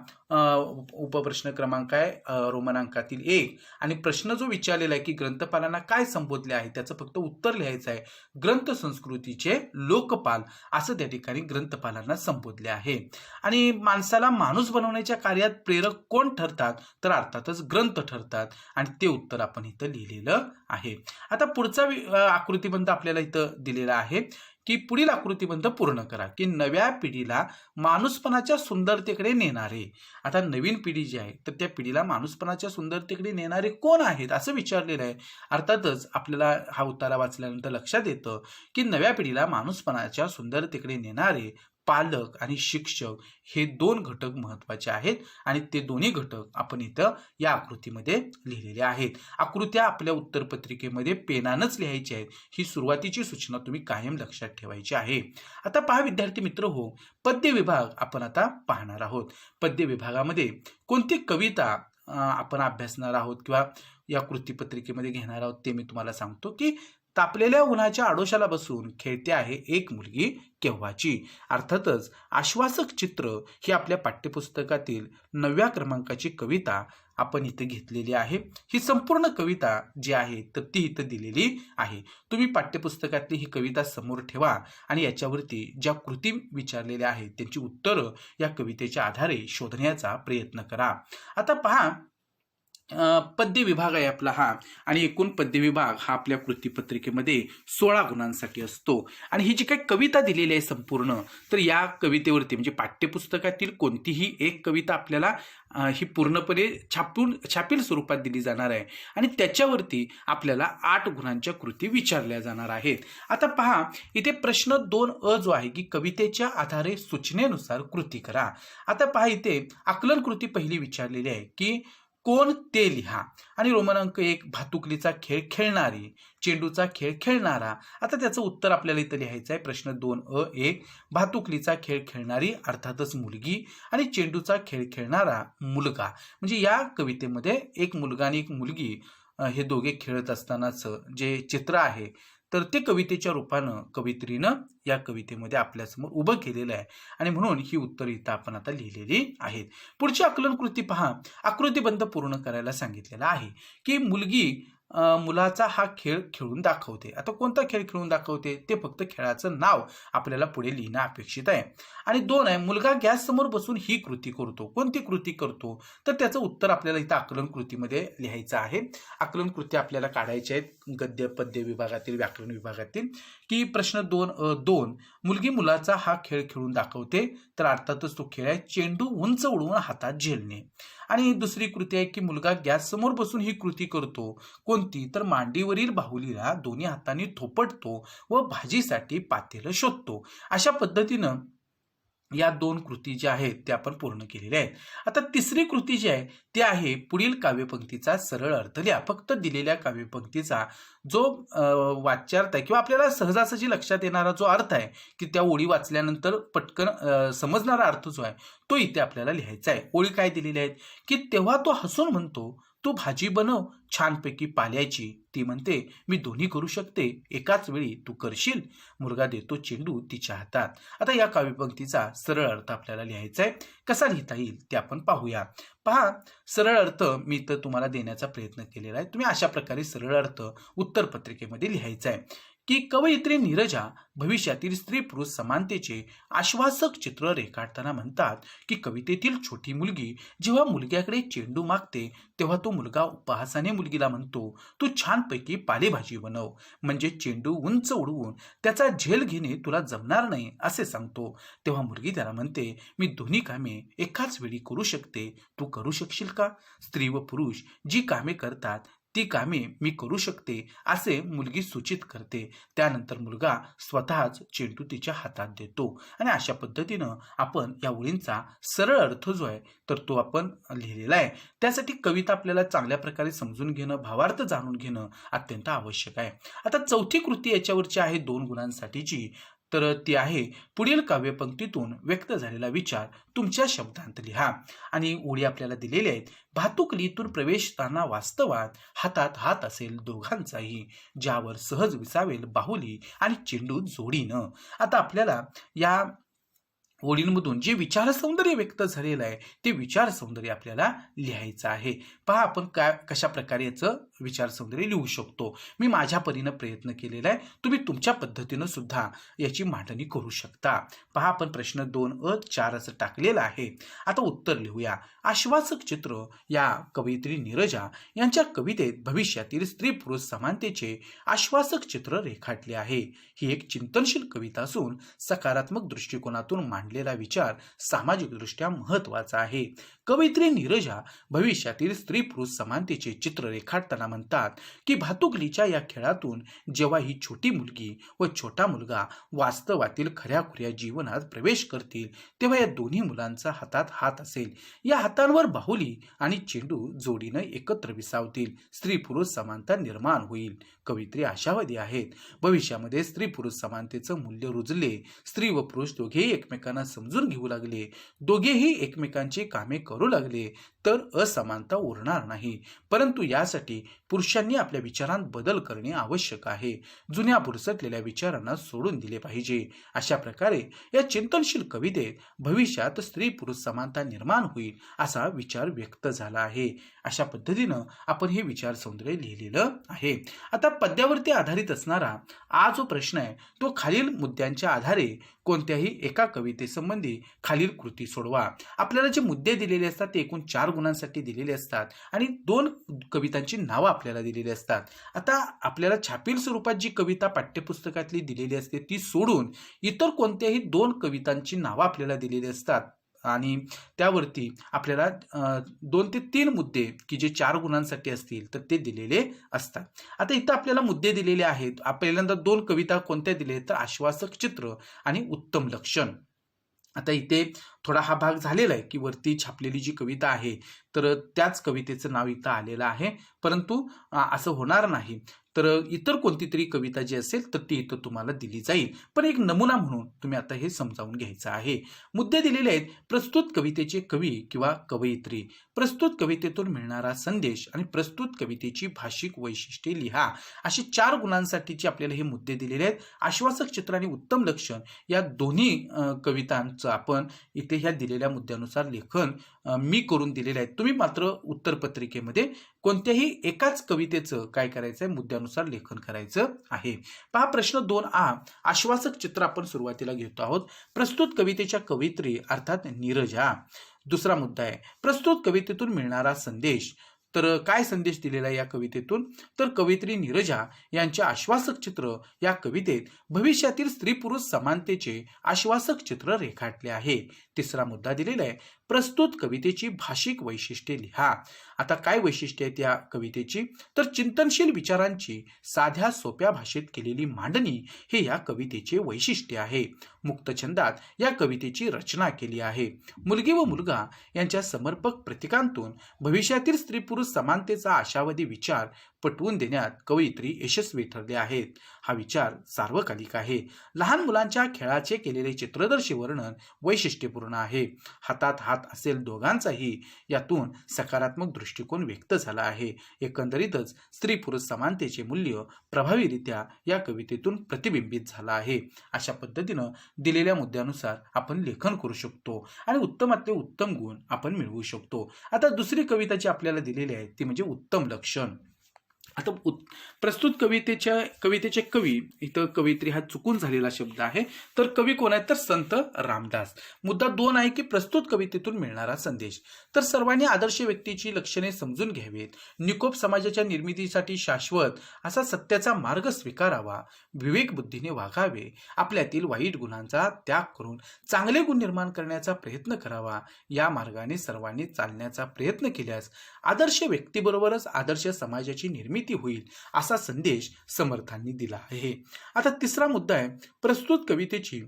उपप्रश्न क्रमांक आहे रोमन अंकातील 1 आणि प्रश्न जो विचारलेला आहे की ग्रंथपालांना काय संबोधले आहे त्याचं फक्त उत्तर लिहायचं आहे. ग्रंथ संस्कृतीचे लोकपाल असं त्या ठिकाणी ग्रंथपालांना संबोधले आहे. आणि माणसाला माणूस बनवण्याच्या कार्यात प्रेरक कोण ठरतात तर अर्थातच ग्रंथ ठरतात आणि ते उत्तर आपण इथं लिहिलेलं आहे. आता पुढचा आकृतीबंध आपल्याला इथं दिलेला आहे की पुढील आकृतीबंध पूर्ण करा की नव्या पिढीला माणूसपणाच्या सुंदरतेकडे नेणारे. आता नवीन पिढी जी आहे तर त्या पिढीला माणूसपणाच्या सुंदरतेकडे नेणारे कोण आहेत असं विचारलेलं आहे. अर्थातच आपल्याला हा उतारा वाचल्यानंतर लक्षात येतं की नव्या पिढीला माणूसपणाच्या सुंदरतेकडे नेणारे पालक आणि शिक्षक हे 2 घटक महत्त्वाचे आहेत आणि ते दोन्ही घटक आपण इथं या आकृतीमध्ये लिहिलेले आहेत. आकृत्या आपल्या उत्तरपत्रिकेमध्ये पेनानंच लिहायची आहेत. ही सुरुवातीची सूचना तुम्ही कायम लक्षात ठेवायची आहे. आता पहा विद्यार्थी मित्र हो, पद्य विभाग आपण आता पाहणार आहोत. पद्य विभागामध्ये कोणती कविता आपण अभ्यासणार आहोत किंवा या कृतीपत्रिकेमध्ये घेणार आहोत ते मी तुम्हाला सांगतो की तापलेल्या उन्हाच्या आडोशाला बसून खेळते आहे एक मुलगी केव्हाची. अर्थातच आश्वासक चित्र ही आपल्या पाठ्यपुस्तकातील 9व्या क्रमांकाची कविता आपण इथे घेतलेली आहे. ही संपूर्ण कविता जी आहे तर ती इथं दिलेली आहे. तुम्ही पाठ्यपुस्तकातली ही कविता समोर ठेवा आणि याच्यावरती ज्या कृती विचारलेल्या आहेत त्यांची उत्तरं या कवितेच्या आधारे शोधण्याचा प्रयत्न करा. आता पहा पद्य विभाग आहे आपला हा आणि एकूण पद्य विभाग हा आपल्या कृतीपत्रिकेमध्ये 16 गुणांसाठी असतो. आणि ही जी काही कविता दिलेली आहे संपूर्ण तर या कवितेवरती म्हणजे पाठ्यपुस्तकातील कोणतीही एक कविता आपल्याला ही पूर्णपणे छापील स्वरूपात दिली जाणार आहे आणि त्याच्यावरती आपल्याला 8 गुणांच्या कृती विचारल्या जाणार आहेत. आता पहा इथे प्रश्न 2 जो आहे की कवितेच्या आधारे सूचनेनुसार कृती करा. आता पहा इथे आकलन कृती पहिली विचारलेली आहे की कोण ते लिहा आणि रोमन अंक 1 भातुकलीचा खेळ खेळणारी, चेंडूचा खेळ खेळणारा. आता त्याचं उत्तर आपल्याला इथं लिहायचं आहे. प्रश्न 2 भातुकलीचा खेळ खेळणारी अर्थातच मुलगी आणि चेंडूचा खेळ खेळणारा मुलगा. म्हणजे या कवितेमध्ये एक मुलगा आणि एक मुलगी हे दोघे खेळत असतानाचं जे चित्र आहे तर ते कवितेच्या रूपानं कवयित्रीनं या कवितेमध्ये आपल्यासमोर उभं केलेलं आहे आणि म्हणून ही उत्तर इथं आपण आता लिहिलेली आहेत. पुढची आकलन कृती पहा. आकृतीबंध पूर्ण करायला सांगितलेला आहे की मुलगी मुलाचा हा खेळ खेळून दाखवते. आता कोणता खेळ खेळून दाखवते ते फक्त खेळाचं नाव आपल्याला पुढे लिहिणं अपेक्षित आहे. आणि 2 आहे मुलगा गॅस समोर बसून ही कृती करतो. कोणती कृती करतो तर त्याचं उत्तर आपल्याला इथं आकलन कृतीमध्ये लिहायचं आहे. आकलन कृती आपल्याला काढायच्या आहेत गद्य पद्य विभागातील व्याकरण विभागातील की प्रश्न 2 मुलगी मुलाचा हा खेळ खेळून दाखवते तर अर्थातच तो खेळ आहे चेंडू उंच उडवून हातात झेलणे. आणि दुसरी कृती आहे की मुलगा गॅस समोर बसून ही कृती करतो. कोणती तर मांडीवरील बाहुलीला दोन्ही हातांनी थोपटतो व भाजीसाठी पातेलं शोधतो. अशा पद्धतीनं या 2 कृती ज्या आहेत त्या आपण पूर्ण केलेल्या आहेत. आता तिसरी कृती जी आहे ती आहे पुढील काव्यपंक्तीचा सरळ अर्थ लिहा. फक्त दिलेल्या काव्यपंक्तीचा जो वाच्यार्थ आहे किंवा आपल्याला सहजासहजी लक्षात येणारा जो अर्थ आहे की त्या ओळी वाचल्यानंतर पटकन समजणारा अर्थ जो आहे तो इथे आपल्याला लिहायचा आहे. ओळी काय दिलेली आहेत की तेव्हा तो हसून म्हणतो, तू भाजी बनव छानपैकी पाल्याची. ती म्हणते, मी दोन्ही करू शकते एकाच वेळी. तू करशील? मुलगा देतो चेंडू तिच्या हातात. आता या काव्यपंक्तीचा सरळ अर्थ आपल्याला लिहायचा आहे. कसा लिहिता येईल ते आपण पाहूया. पहा, सरळ अर्थ मी तर तुम्हाला देण्याचा प्रयत्न केलेला आहे. तुम्ही अशा प्रकारे सरळ अर्थ उत्तरपत्रिकेमध्ये लिहायचा आहे की कवयित्री नीरजा भविष्यातील स्त्री पुरुष समानतेचे आश्वासक चित्र रेखाटताना म्हणतात की कवितेतील छोटी मुलगी जेव्हा मुलग्याकडे चेंडू मागते तेव्हा तो मुलगा उपहासाने मुलगीला म्हणतो, तू छानपैकी पालेभाजी बनव. म्हणजे चेंडू उंच उडवून त्याचा झेल घेणे तुला जमणार नाही असे सांगतो. तेव्हा मुलगी त्याला म्हणते, मी दोन्ही कामे एकाच वेळी करू शकते. तू करू शकशील का? स्त्री व पुरुष जी कामे करतात ती कामे मी करू शकते असे मुलगी सूचित करते. त्यानंतर मुलगा स्वतःच चेंडू तिच्या हातात देतो आणि अशा पद्धतीनं आपण या ओळींचा सरळ अर्थ जो आहे तर तो आपण लिहिलेला आहे. त्यासाठी कविता आपल्याला चांगल्या प्रकारे समजून घेणं, भावार्थ जाणून घेणं अत्यंत आवश्यक आहे. आता चौथी कृती याच्यावरची आहे 2 गुणांसाठीची. तर ती आहे पुढील काव्यपंक्तीतून व्यक्त झालेला विचार तुमच्या शब्दांत लिहा. आणि ओळी आपल्याला दिलेल्या आहेत. भातुकलीतून प्रवेशताना वास्तवात हातात हात असेल दोघांचाही, ज्यावर सहज विसावेल बाहुली आणि चेंडू जोडीनं. आता आपल्याला या ओळींमधून जे विचार सौंदर्य व्यक्त झालेलं आहे ते विचार सौंदर्य आपल्याला लिहायचं आहे. पहा आपण कशा प्रकारे याचं विचार सौंदर्य लिहू शकतो. मी माझ्या परीनं प्रयत्न केलेला आहे. तुम्ही तुमच्या पद्धतीनं सुद्धा याची मांडणी करू शकता. पहा आपण प्रश्न 2 4 असं टाकलेलं आहे. आता उत्तर लिहूया. आश्वासक चित्र या कवयित्री नीरजा यांच्या कवितेत भविष्यातील स्त्री पुरुष समानतेचे आश्वासक चित्र रेखाटले आहे. ही एक चिंतनशील कविता असून सकारात्मक दृष्टिकोनातून मांडलेला विचार सामाजिकदृष्ट्या महत्वाचा आहे. कवयित्री नीरजा भविष्यातील स्त्री पुरुष समानतेचे चित्र रेखाटताना म्हणतात की भातुकलीच्या या खेळातून जेव्हा ही छोटी मुलगी व छोटा मुलगा वास्तवातील खऱ्याखुऱ्या जीवनात प्रवेश करतील तेव्हा या दोन्ही मुलांचा हातात हात असेल. या हातांवर बाहुली आणि चेंडू जोडीनं एकत्र विसावतील. स्त्री पुरुष समानता निर्माण होईल. कवयित्री आशावादी आहेत. भविष्यामध्ये स्त्री पुरुष समानतेचं मूल्य रुजले. स्त्री व पुरुष दोघेही एकमेकांना समजून घेऊ लागले. दोघेही एकमेकांची कामे करू लागले तर असमानता उरणार नाही. परंतु यासाठी पुरुषांनी आपल्या विचारांत बदल करणे आवश्यक आहे. जुन्या बुरसटलेल्या विचारांना सोडून दिले पाहिजे. अशा प्रकारे या चिंतनशील कवितेत भविष्यात स्त्री पुरुष समानता निर्माण होईल असा विचार व्यक्त झाला आहे. अशा पद्धतीनं आपण हे विचार सौंदर्य लिहिलेलं आहे. आता पद्यावरती आधारित असणारा हा जो प्रश्न आहे तो खालील मुद्द्यांच्या आधारे कोणत्याही एका कवितेसंबंधी खालील कृती सोडवा. आपल्याला जे मुद्दे दिलेले असतात ते एकूण 4 गुणांसाठी दिलेले असतात आणि 2 कवितांची नावं आपल्याला दिलेली असतात. आता आपल्याला छापील स्वरूपात जी कविता पाठ्यपुस्तकातली दिलेली असते ती सोडून इतर कोणत्याही 2 कवितांची नावं आपल्याला दिलेली असतात आणि त्यावरती आपल्याला 2 ते 3 मुद्दे की जे 4 गुणांसाठी असतील तर ते दिलेले असतात. आता इथं आपल्याला मुद्दे दिलेले आहेत. पहिल्यांदा 2 कविता कोणत्या दिल्या आहेत तर आश्वासक चित्र आणि उत्तम लक्षण. आता इथे थोडा हा भाग झालेला आहे की वरती छापलेली जी कविता आहे तर त्याच कवितेचं नाव इथं आलेलं आहे. परंतु असं होणार नाही. तर इतर कोणती तरी कविता जी असेल तर ती इथं तुम्हाला दिली जाईल. पण एक नमुना म्हणून तुम्ही आता हे समजावून घ्यायचं आहे. मुद्दे दिलेले आहेत. प्रस्तुत कवितेचे कवी किंवा कवयित्री, प्रस्तुत कवितेतून मिळणारा संदेश आणि प्रस्तुत कवितेची भाषिक वैशिष्ट्ये लिहा. असे 4 गुणांसाठीचे आपल्याला हे मुद्दे दिलेले आहेत. आश्वासक चित्र आणि उत्तम लक्षण या दोन्ही कवितांचं आपण इथे ह्या दिलेल्या मुद्द्यानुसार लेखन मी करून दिलेलं आहे. तुम्ही मात्र उत्तरपत्रिकेमध्ये कोणत्याही एकाच कवितेचं काय करायचं आहे मुद्द्यानुसार लेखन करायचं आहे. पहा प्रश्न 2 आश्वासक चित्र आपण सुरुवातीला घेतो आहोत. प्रस्तुत कवितेच्या कवयित्री अर्थात नीरजा. दुसरा मुद्दा आहे प्रस्तुत कवितेतून मिळणारा संदेश. तर काय संदेश दिलेला आहे या कवितेतून तर कवयित्री नीरजा यांच्या आश्वासक चित्र या कवितेत भविष्यातील स्त्री पुरुष समानतेचे आश्वासक चित्र रेखाटले आहे. तिसरा मुद्दा दिलेला आहे प्रस्तुत कवितेची भाषिक वैशिष्ट्ये लिहा. आता काय वैशिष्ट्ये आहेत या कवितेची, तर चिंतनशील विचारांची साध्या सोप्या भाषेत केलेली मांडणी हे या कवितेचे वैशिष्ट्य आहे. मुक्त छंदात या कवितेची रचना केली आहे. मुलगी व मुलगा यांच्या समर्पक प्रतीकांतून भविष्यातील स्त्री पुरुष समानतेचा आशावादी विचार पटवून देण्यात कवयित्री यशस्वी ठरले आहेत. हा विचार सार्वकालिक आहे. लहान मुलांच्या खेळाचे केलेले चित्रदर्शी वर्णन वैशिष्ट्यपूर्ण आहे. हातात हात असेल दोघांचाही यातून सकारात्मक दृष्टिकोन व्यक्त झाला आहे. एकंदरीतच स्त्री पुरुष समानतेचे मूल्य प्रभावीरित्या या कवितेतून प्रतिबिंबित झालं आहे. अशा पद्धतीनं दिलेल्या मुद्द्यानुसार आपण लेखन करू शकतो आणि उत्तमातले उत्तम गुण आपण मिळवू शकतो. आता दुसरी कविता जी आपल्याला दिलेली आहे ती म्हणजे उत्तम लक्षण. आता प्रस्तुत कवितेचे कवी, इथं कवयित्री हा चुकून झालेला शब्द आहे. तर कवी कोण आहेत, तर संत रामदास. मुद्दा 2 आहे की प्रस्तुत कवितेतून मिळणारा संदेश. तर सर्वांनी आदर्श व्यक्तीची लक्षणे समजून घ्यावीत. निकोप समाजाच्या निर्मितीसाठी शाश्वत असा सत्याचा मार्ग स्वीकारावा. विवेक बुद्धीने वागावे. आपल्यातील वाईट गुणांचा त्याग करून चांगले गुण निर्माण करण्याचा प्रयत्न करावा. या मार्गाने सर्वांनी चालण्याचा प्रयत्न केल्यास आदर्श व्यक्तीबरोबरच आदर्श समाजाची निर्मिती होईल असा संदेश समर्थांनी दिला आहे. आता तिसरा मुद्दा आहे प्रस्तुत कवितेची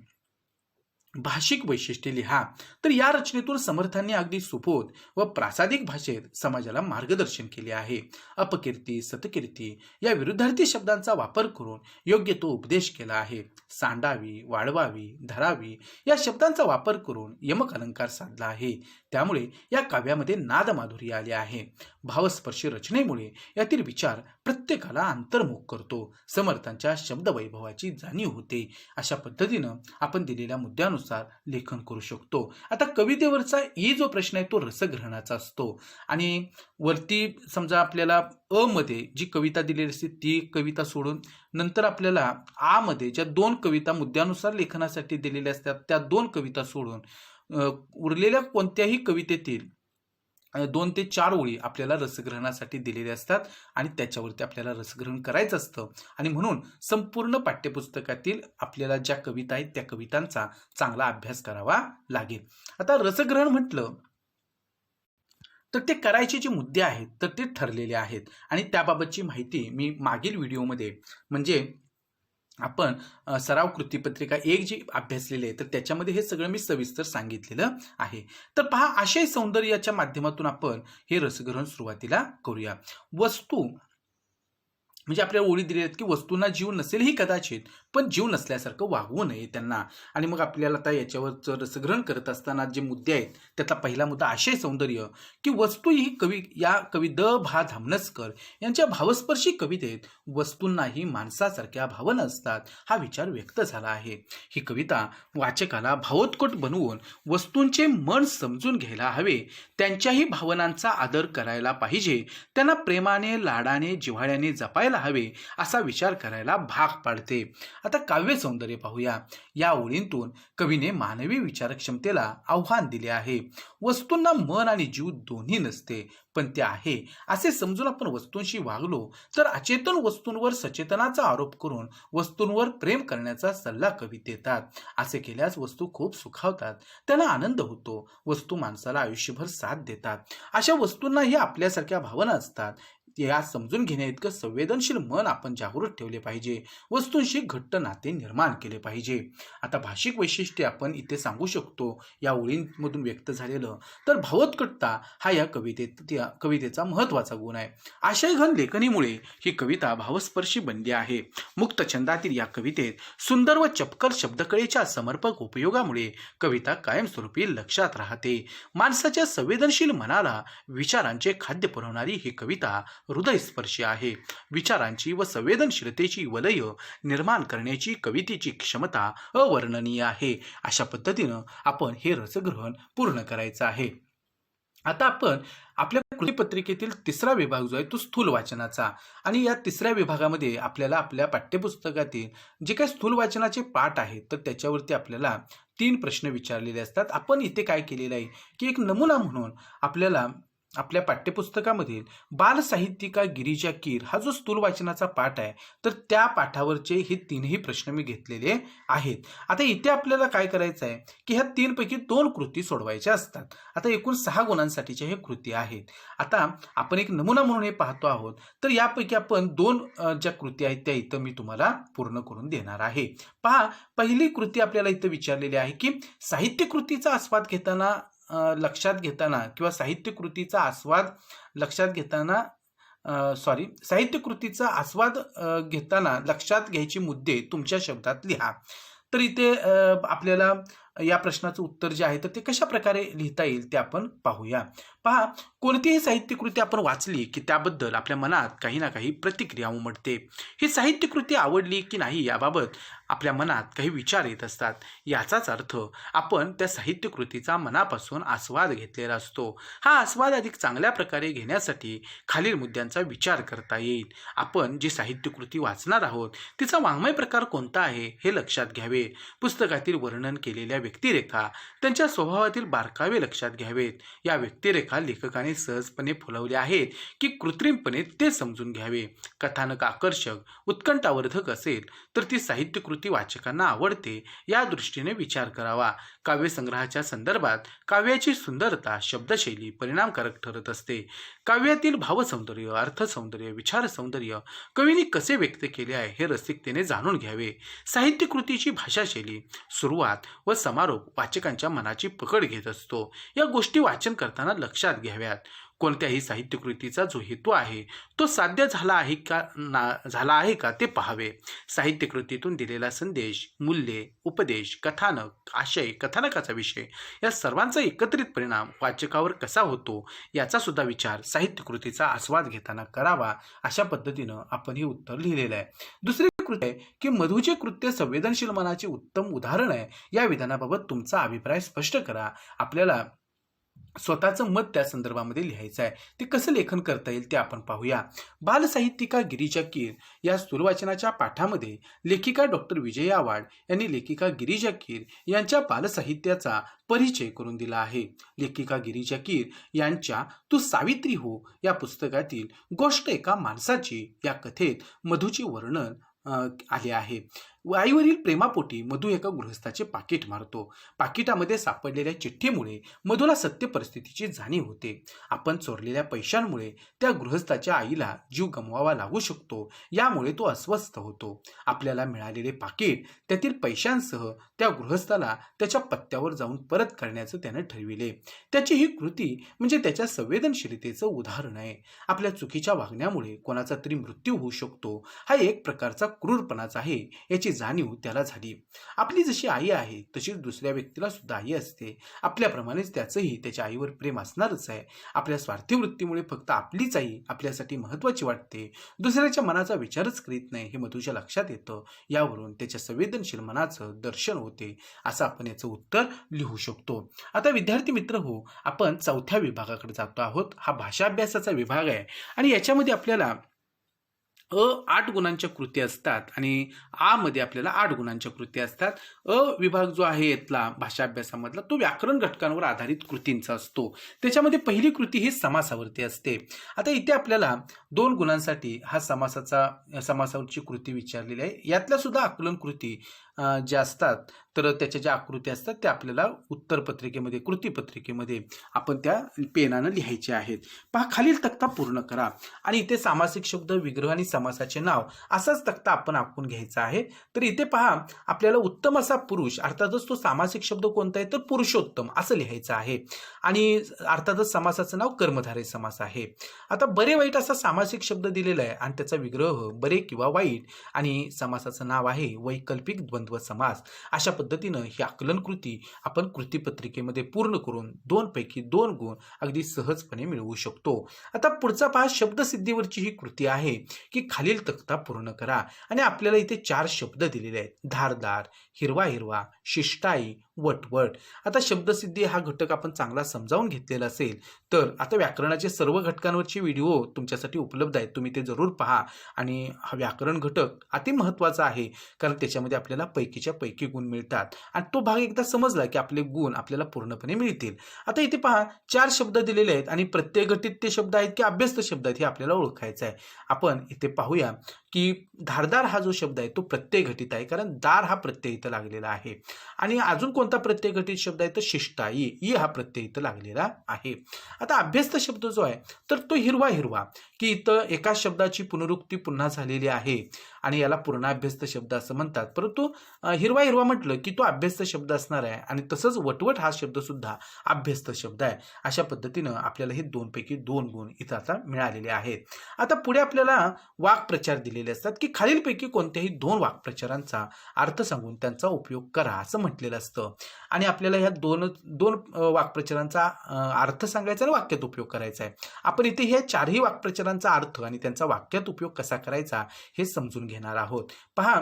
भाषिक वैशिष्ट्ये लिहा. तर या रचनेतून समर्थांनी अगदी सुबोध व प्रासादिक भाषेत समाजाला मार्गदर्शन केले आहे. अपकीर्ती सतकीर्ती या विरुद्धार्थी शब्दांचा वापर करून योग्य तो उपदेश केला आहे. सांडावी वाढवावी धरावी या शब्दांचा वापर करून यमक अलंकार साधला आहे. त्यामुळे या काव्यामध्ये नादमाधुर्य आले आहे. भावस्पर्शी रचनेमुळे यातील विचार प्रत्येकाला अंतर्मुख करतो. समर्थांच्या शब्दवैभवाची जाणीव होते. अशा पद्धतीनं आपण दिलेल्या मुद्द्यानुसार लेखन करू शकतो. आता कवितेवरचा जो प्रश्न आहे तो रसग्रहणाचा असतो आणि वरती समजा आपल्याला अ मध्ये जी कविता दिलेली असते ती कविता सोडून नंतर आपल्याला आ मध्ये ज्या 2 कविता मुद्द्यानुसार लेखनासाठी दिलेल्या असतात त्या 2 कविता सोडून उरलेल्या कोणत्याही कवितेतील 2 ते 4 ओळी आपल्याला रसग्रहणासाठी दिलेल्या असतात आणि त्याच्यावरती आपल्याला रसग्रहण करायचं असतं. आणि म्हणून संपूर्ण पाठ्यपुस्तकातील आपल्याला ज्या कविता आहेत त्या कवितांचा चांगला अभ्यास करावा लागेल. आता रसग्रहण म्हटलं तर ते करायचे जे मुद्दे आहेत तर ते ठरलेले आहेत आणि त्याबाबतची माहिती मी मागील व्हिडिओमध्ये म्हणजे आपण सराव कृतीपत्रिका 1 जी अभ्यासलेली आहे तर त्याच्यामध्ये हे सगळं मी सविस्तर सांगितलेलं आहे. तर पहा आशय सौंदर्याच्या माध्यमातून आपण हे रसग्रहण सुरुवातीला करूया. वस्तू म्हणजे आपल्याला ओळी दिली आहेत की वस्तूंना जीव नसेलही कदाचित पण जीव नसल्यासारखं वागवू नये त्यांना. आणि मग आपल्याला आता याच्यावरचं रसग्रहण करत असताना जे मुद्दे आहेत त्यातला पहिला मुद्दा आशय सौंदर्य की वस्तू ही कवी द भा धामनसकर यांच्या भावस्पर्शी कवितेत वस्तूंनाही माणसासारख्या भावना असतात हा विचार व्यक्त झाला आहे. ही कविता वाचकाला भावोत्कट बनवून वस्तूंचे मन समजून घ्यायला हवे. त्यांच्याही भावनांचा आदर करायला पाहिजे. त्यांना प्रेमाने लाडाने जिव्हाळ्याने जपायला हवे असा विचार करायला भाग पाडते. आता काव्य सौंदर्य पाहूया. या ओळींतून कवीने मानवी विचारक्षमतेला आव्हान दिले आहे. वस्तूंना मन आणि जीव दोन्ही नसते पण ते आहे असे समजून आपण वस्तूंशी वागलो तर अचेतन वस्तूंवर सचेतनाचा आरोप करून वस्तूंवर प्रेम करण्याचा सल्ला कवी देतात. असे केल्यास वस्तू खूप सुखावतात. त्यांना आनंद होतो. वस्तू माणसाला आयुष्यभर साथ देतात. अशा वस्तूंनाही आपल्यासारख्या भावना असतात. या समजून घेण्या इतकं संवेदनशील मन आपण जागृत ठेवले पाहिजे. वस्तूंशी घट्ट नाते निर्माण केले पाहिजे. आता भाषिक वैशिष्ट्ये आपण इथे सांगू शकतो या ओळींमधून व्यक्त झालेलं तर भावोत्कटता हा या कवितेचा महत्वाचा गुण आहे. आशयघन लेखनीमुळे ही कविता भावस्पर्शी बनली आहे. मुक्त छंदातील या कवितेत सुंदर व चपकल शब्दकळेच्या समर्पक उपयोगामुळे कविता कायमस्वरूपी लक्षात राहते. माणसाच्या संवेदनशील मनाला विचारांचे खाद्य पुरवणारी ही कविता हृदयस्पर्शी आहे. विचारांची व संवेदनशीलतेची वलय निर्माण करण्याची कवितेची क्षमता अवर्णनीय आहे. अशा पद्धतीनं आपण हे रसग्रहण पूर्ण करायचं आहे. आता आपण आपल्या कृतीपत्रिकेतील 3रा विभाग जो आहे तो स्थूल वाचनाचा आणि या 3ऱ्या विभागामध्ये आपल्याला आपल्या पाठ्यपुस्तकातील जे काही स्थूल वाचनाचे पाठ आहेत तर त्याच्यावरती आपल्याला 3 प्रश्न विचारलेले असतात. आपण इथे काय केलेलं आहे की एक नमुना म्हणून आपल्याला आपल्या पाठ्यपुस्तकामधील बालसाहित्यिका गिरिजा कीर हा जो स्थूल वाचनाचा पाठ आहे, तर त्या पाठावरचे हे तीनही प्रश्न मी घेतलेले आहेत. आता इथे आपल्याला काय करायचं आहे की ह्या 3 पैकी 2 कृती सोडवायच्या असतात. आता एकूण 6 गुणांसाठीच्या हे कृती आहेत. आता आपण एक नमुना म्हणून हे पाहतो आहोत, तर यापैकी आपण 2 ज्या कृती आहेत त्या इथं मी तुम्हाला पूर्ण करून देणार आहे. पहा, पहिली कृती आपल्याला इथं विचारलेली आहे की साहित्य कृतीचा आस्वाद घेताना लक्षात घेताना किंवा साहित्य कृतीचा आस्वाद लक्षात घेताना साहित्य कृतीचा आस्वाद घेताना लक्षात घ्यायचे मुद्दे तुमच्या शब्दात लिहा. तर इथे आपल्याला या प्रश्नाचं उत्तर जे आहे तर ते कशा प्रकारे लिहिता येईल ते आपण पाहूया. पहा, कोणतीही साहित्यकृती आपण वाचली की त्याबद्दल आपल्या मनात काही ना काही प्रतिक्रिया उमटते. ही साहित्यकृती आवडली की नाही याबाबत आपल्या मनात काही विचार येत असतात. याचाच अर्थ आपण त्या साहित्यकृतीचा मनापासून आस्वाद घेतलेला असतो. हा आस्वाद अधिक चांगल्या प्रकारे घेण्यासाठी खालील मुद्द्यांचा विचार करता येईल. आपण जी साहित्यकृती वाचणार आहोत तिचा वाङ्मय प्रकार कोणता आहे हे लक्षात घ्यावे. पुस्तकातील वर्णन केलेल्या व्यक्तिरेखा, त्यांच्या स्वभावातील बारकावे लक्षात घ्यावेत. या व्यक्तिरेखा लेखकाने सहजपणे फुलवल्या आहेत की कृत्रिमपणे ते समजून घ्यावे. कथानक आकर्षक, उत्कंठावर्धक असेल तर ती साहित्यकृती वाचकांना आवडते या दृष्टीने विचार करावा. काव्यसंग्रहाच्या संदर्भात काव्याची सुंदरता, शब्दशैली परिणामकारक ठरत असते. काव्यातील भावसौंदर्य, अर्थसौंदर्य, विचारसौंदर्य कवीने कसे व्यक्त केले आहे हे रसिकतेने जाणून घ्यावे. साहित्यकृतीची भाषाशैली, सुरुवात व समारोप वाचकांच्या मनाची पकड घेत असतो. या गोष्टी वाचन करताना लक्षात घ्याव्यात. कोणत्याही साहित्यकृतीचा जो हेतू आहे तो साध्य झाला आहे का ते पाहावे. साहित्यकृतीतून दिलेला संदेश, मूल्ये, उपदेश, कथानक, आशय, कथानकाचा विषय या सर्वांचा एकत्रित परिणाम वाचकावर कसा होतो याचा सुद्धा विचार साहित्यकृतीचा आस्वाद घेताना करावा. अशा पद्धतीनं आपण हे उत्तर लिहिलेलं आहे. दुसरी कृती आहे की मधूचे कृत्य संवेदनशील मनाचे उत्तम उदाहरण आहे. या विधानाबाबत तुमचा अभिप्राय स्पष्ट करा. आपल्याला स्वतःचं मत त्या संदर्भामध्ये लिहायचं आहे. ते कसं लेखन करता येईल ते आपण पाहूया. बालसाहित्यिका गिरिजा कीर या स्थूल वाचनाच्या पाठामध्ये लेखिका डॉक्टर विजया वाड यांनी लेखिका गिरिजा कीर यांच्या बालसाहित्याचा परिचय करून दिला आहे. लेखिका गिरिजा कीर यांच्या तू सावित्री हो या पुस्तकातील गोष्ट एका माणसाची या कथेत मधूचे वर्णन आले आहे. आईवरील प्रेमापोटी मधू एका गृहस्थाचे पाकिट मारतो. पाकिटामध्ये सापडलेल्या चिठ्ठीमुळे मधूला सत्य परिस्थितीची जाणीव होते. आपण चोरलेल्या पैशांमुळे त्या गृहस्थाच्या आईला जीव गमवावा लागू शकतो. यामुळे तो अस्वस्थ होतो. आपल्याला मिळालेले पाकिट त्यातील पैशांसह त्या गृहस्थाला त्याच्या पत्त्यावर जाऊन परत करण्याचं त्याने ठरविले. त्याची ही कृती म्हणजे त्याच्या संवेदनशीलतेचं उदाहरण आहे. आपल्या चुकीच्या वागण्यामुळे कोणाचा तरी मृत्यू होऊ शकतो. हा एक प्रकारचा क्रूरपणाच आहे याची जाणीव त्याला झाली. आपली जशी आई आहे तशीच दुसऱ्या व्यक्तीला सुद्धा आई असते. आपल्याप्रमाणेच त्याचंही त्याच्या आईवर प्रेम असणारच आहे. आपल्या स्वार्थी वृत्तीमुळे फक्त आपलीच आई आपल्यासाठी महत्त्वाची वाटते. दुसऱ्याच्या मनाचा विचारच करीत नाही हे मधूच्या लक्षात येतं. यावरून त्याच्या संवेदनशील मनाचं दर्शन होते. असं आपण याचं उत्तर लिहू शकतो. आता विद्यार्थी मित्र हो, आपण 4थ्या विभागाकडे जातो आहोत. हा भाषा अभ्यासाचा विभाग आहे आणि याच्यामध्ये आपल्याला 8 गुणांच्या कृती असतात आणि आ मध्ये आपल्याला 8 गुणांच्या कृती असतात. विभाग जो आहे यातला भाषा अभ्यासामधला तो व्याकरण घटकांवर आधारित कृतींचा असतो. त्याच्यामध्ये पहिली कृती ही समासावरती असते. आता इथे आपल्याला 2 गुणांसाठी हा समासावरची कृती विचारलेली आहे. यातल्या सुद्धा आकलन कृती ज्या असतात तर त्याच्या ज्या आकृती असतात त्या आपल्याला उत्तरपत्रिकेमध्ये, कृतीपत्रिकेमध्ये आपण त्या पेनानं लिहायच्या आहेत. पहा, खालील तक्ता पूर्ण करा आणि इथे सामासिक शब्द, विग्रह आणि समासाचे नाव असाच तक्ता आपण आखून घ्यायचा आहे. तर इथे पहा, आपल्याला उत्तम असा पुरुष, अर्थातच तो सामासिक शब्द कोणता आहे तर पुरुषोत्तम असं लिहायचं आहे आणि अर्थातच समासाचं नाव कर्मधारय समास आहे. आता बरे वाईट असा सामासिक शब्द दिलेला आहे आणि त्याचा विग्रह बरे किंवा वाईट आणि समासाचं नाव आहे वैकल्पिक द्वंद्व समास. अशा पद्धतीनं ही आकलन कृती आपण कृतीपत्रिकेमध्ये पूर्ण करून 2 पैकी 2 गुण अगदी सहजपणे मिळवू शकतो. आता पुढचा पहा, शब्दसिद्धीवरची ही कृती आहे की खालील तक्ता पूर्ण करा आणि आपल्याला इथे 4 शब्द दिलेले आहेत. धारदार, हिरवा हिरवा, शिष्टाई, वटवट. आता शब्दसिद्धी हा घटक आपण चांगला समजावून घेतलेला असेल तर आता व्याकरणाचे सर्व घटकांवरचे व्हिडिओ तुमच्यासाठी उपलब्ध आहेत, तुम्ही ते जरूर पहा. आणि हा व्याकरण घटक अति महत्त्वाचा आहे, कारण त्याच्यामध्ये आपल्याला पैकीच्या पैकी गुण मिळतात आणि तो भाग एकदा समजला की आपले गुण आपल्याला पूर्णपणे मिळतील. आता इथे पहा 4 शब्द दिलेले आहेत आणि प्रत्यय घटित ते शब्द आहेत की अभ्यस्त शब्द आहेत हे आपल्याला ओळखायचं आहे. आपण इथे पाहूया की धारदार हा जो शब्द आहे तो प्रत्यय घटित आहे, कारण दार हा प्रत्यय इथं लागलेला आहे. आणि अजून कोणता प्रत्यय घटित शब्द आहे तर शिष्टाई, ई हा प्रत्यय इथं लागलेला आहे. आता अभ्यस्त शब्द जो आहे तर तो हिरवा हिरवा, की इथं एका शब्दाची पुनरुक्ती पुन्हा झालेली आहे आणि याला पूर्णाभ्यस्त शब्द असं म्हणतात. परंतु हिरवा हिरवा म्हटलं की तो अभ्यस्त शब्द असणार आहे आणि तसंच वटवट हा शब्द सुद्धा अभ्यस्त शब्द आहे. अशा पद्धतीनं आपल्याला हे 2 पैकी 2 गुण इथं आता मिळालेले आहेत. आता पुढे आपल्याला वाक्प्रचार दिलेले असतात की खालीलपैकी कोणत्याही 2 वाक्प्रचारांचा अर्थ सांगून त्यांचा उपयोग करा असं म्हटलेलं असतं. आणि आपल्याला ह्या दोन वाक्प्रचारांचा अर्थ सांगायचा आणि वाक्यात उपयोग करायचा आहे. आपण इथे ह्या 4ही वाक्प्रचारांचा अर्थ आणि त्यांचा वाक्यात उपयोग कसा करायचा हे समजून घेणार आहोत. पहा,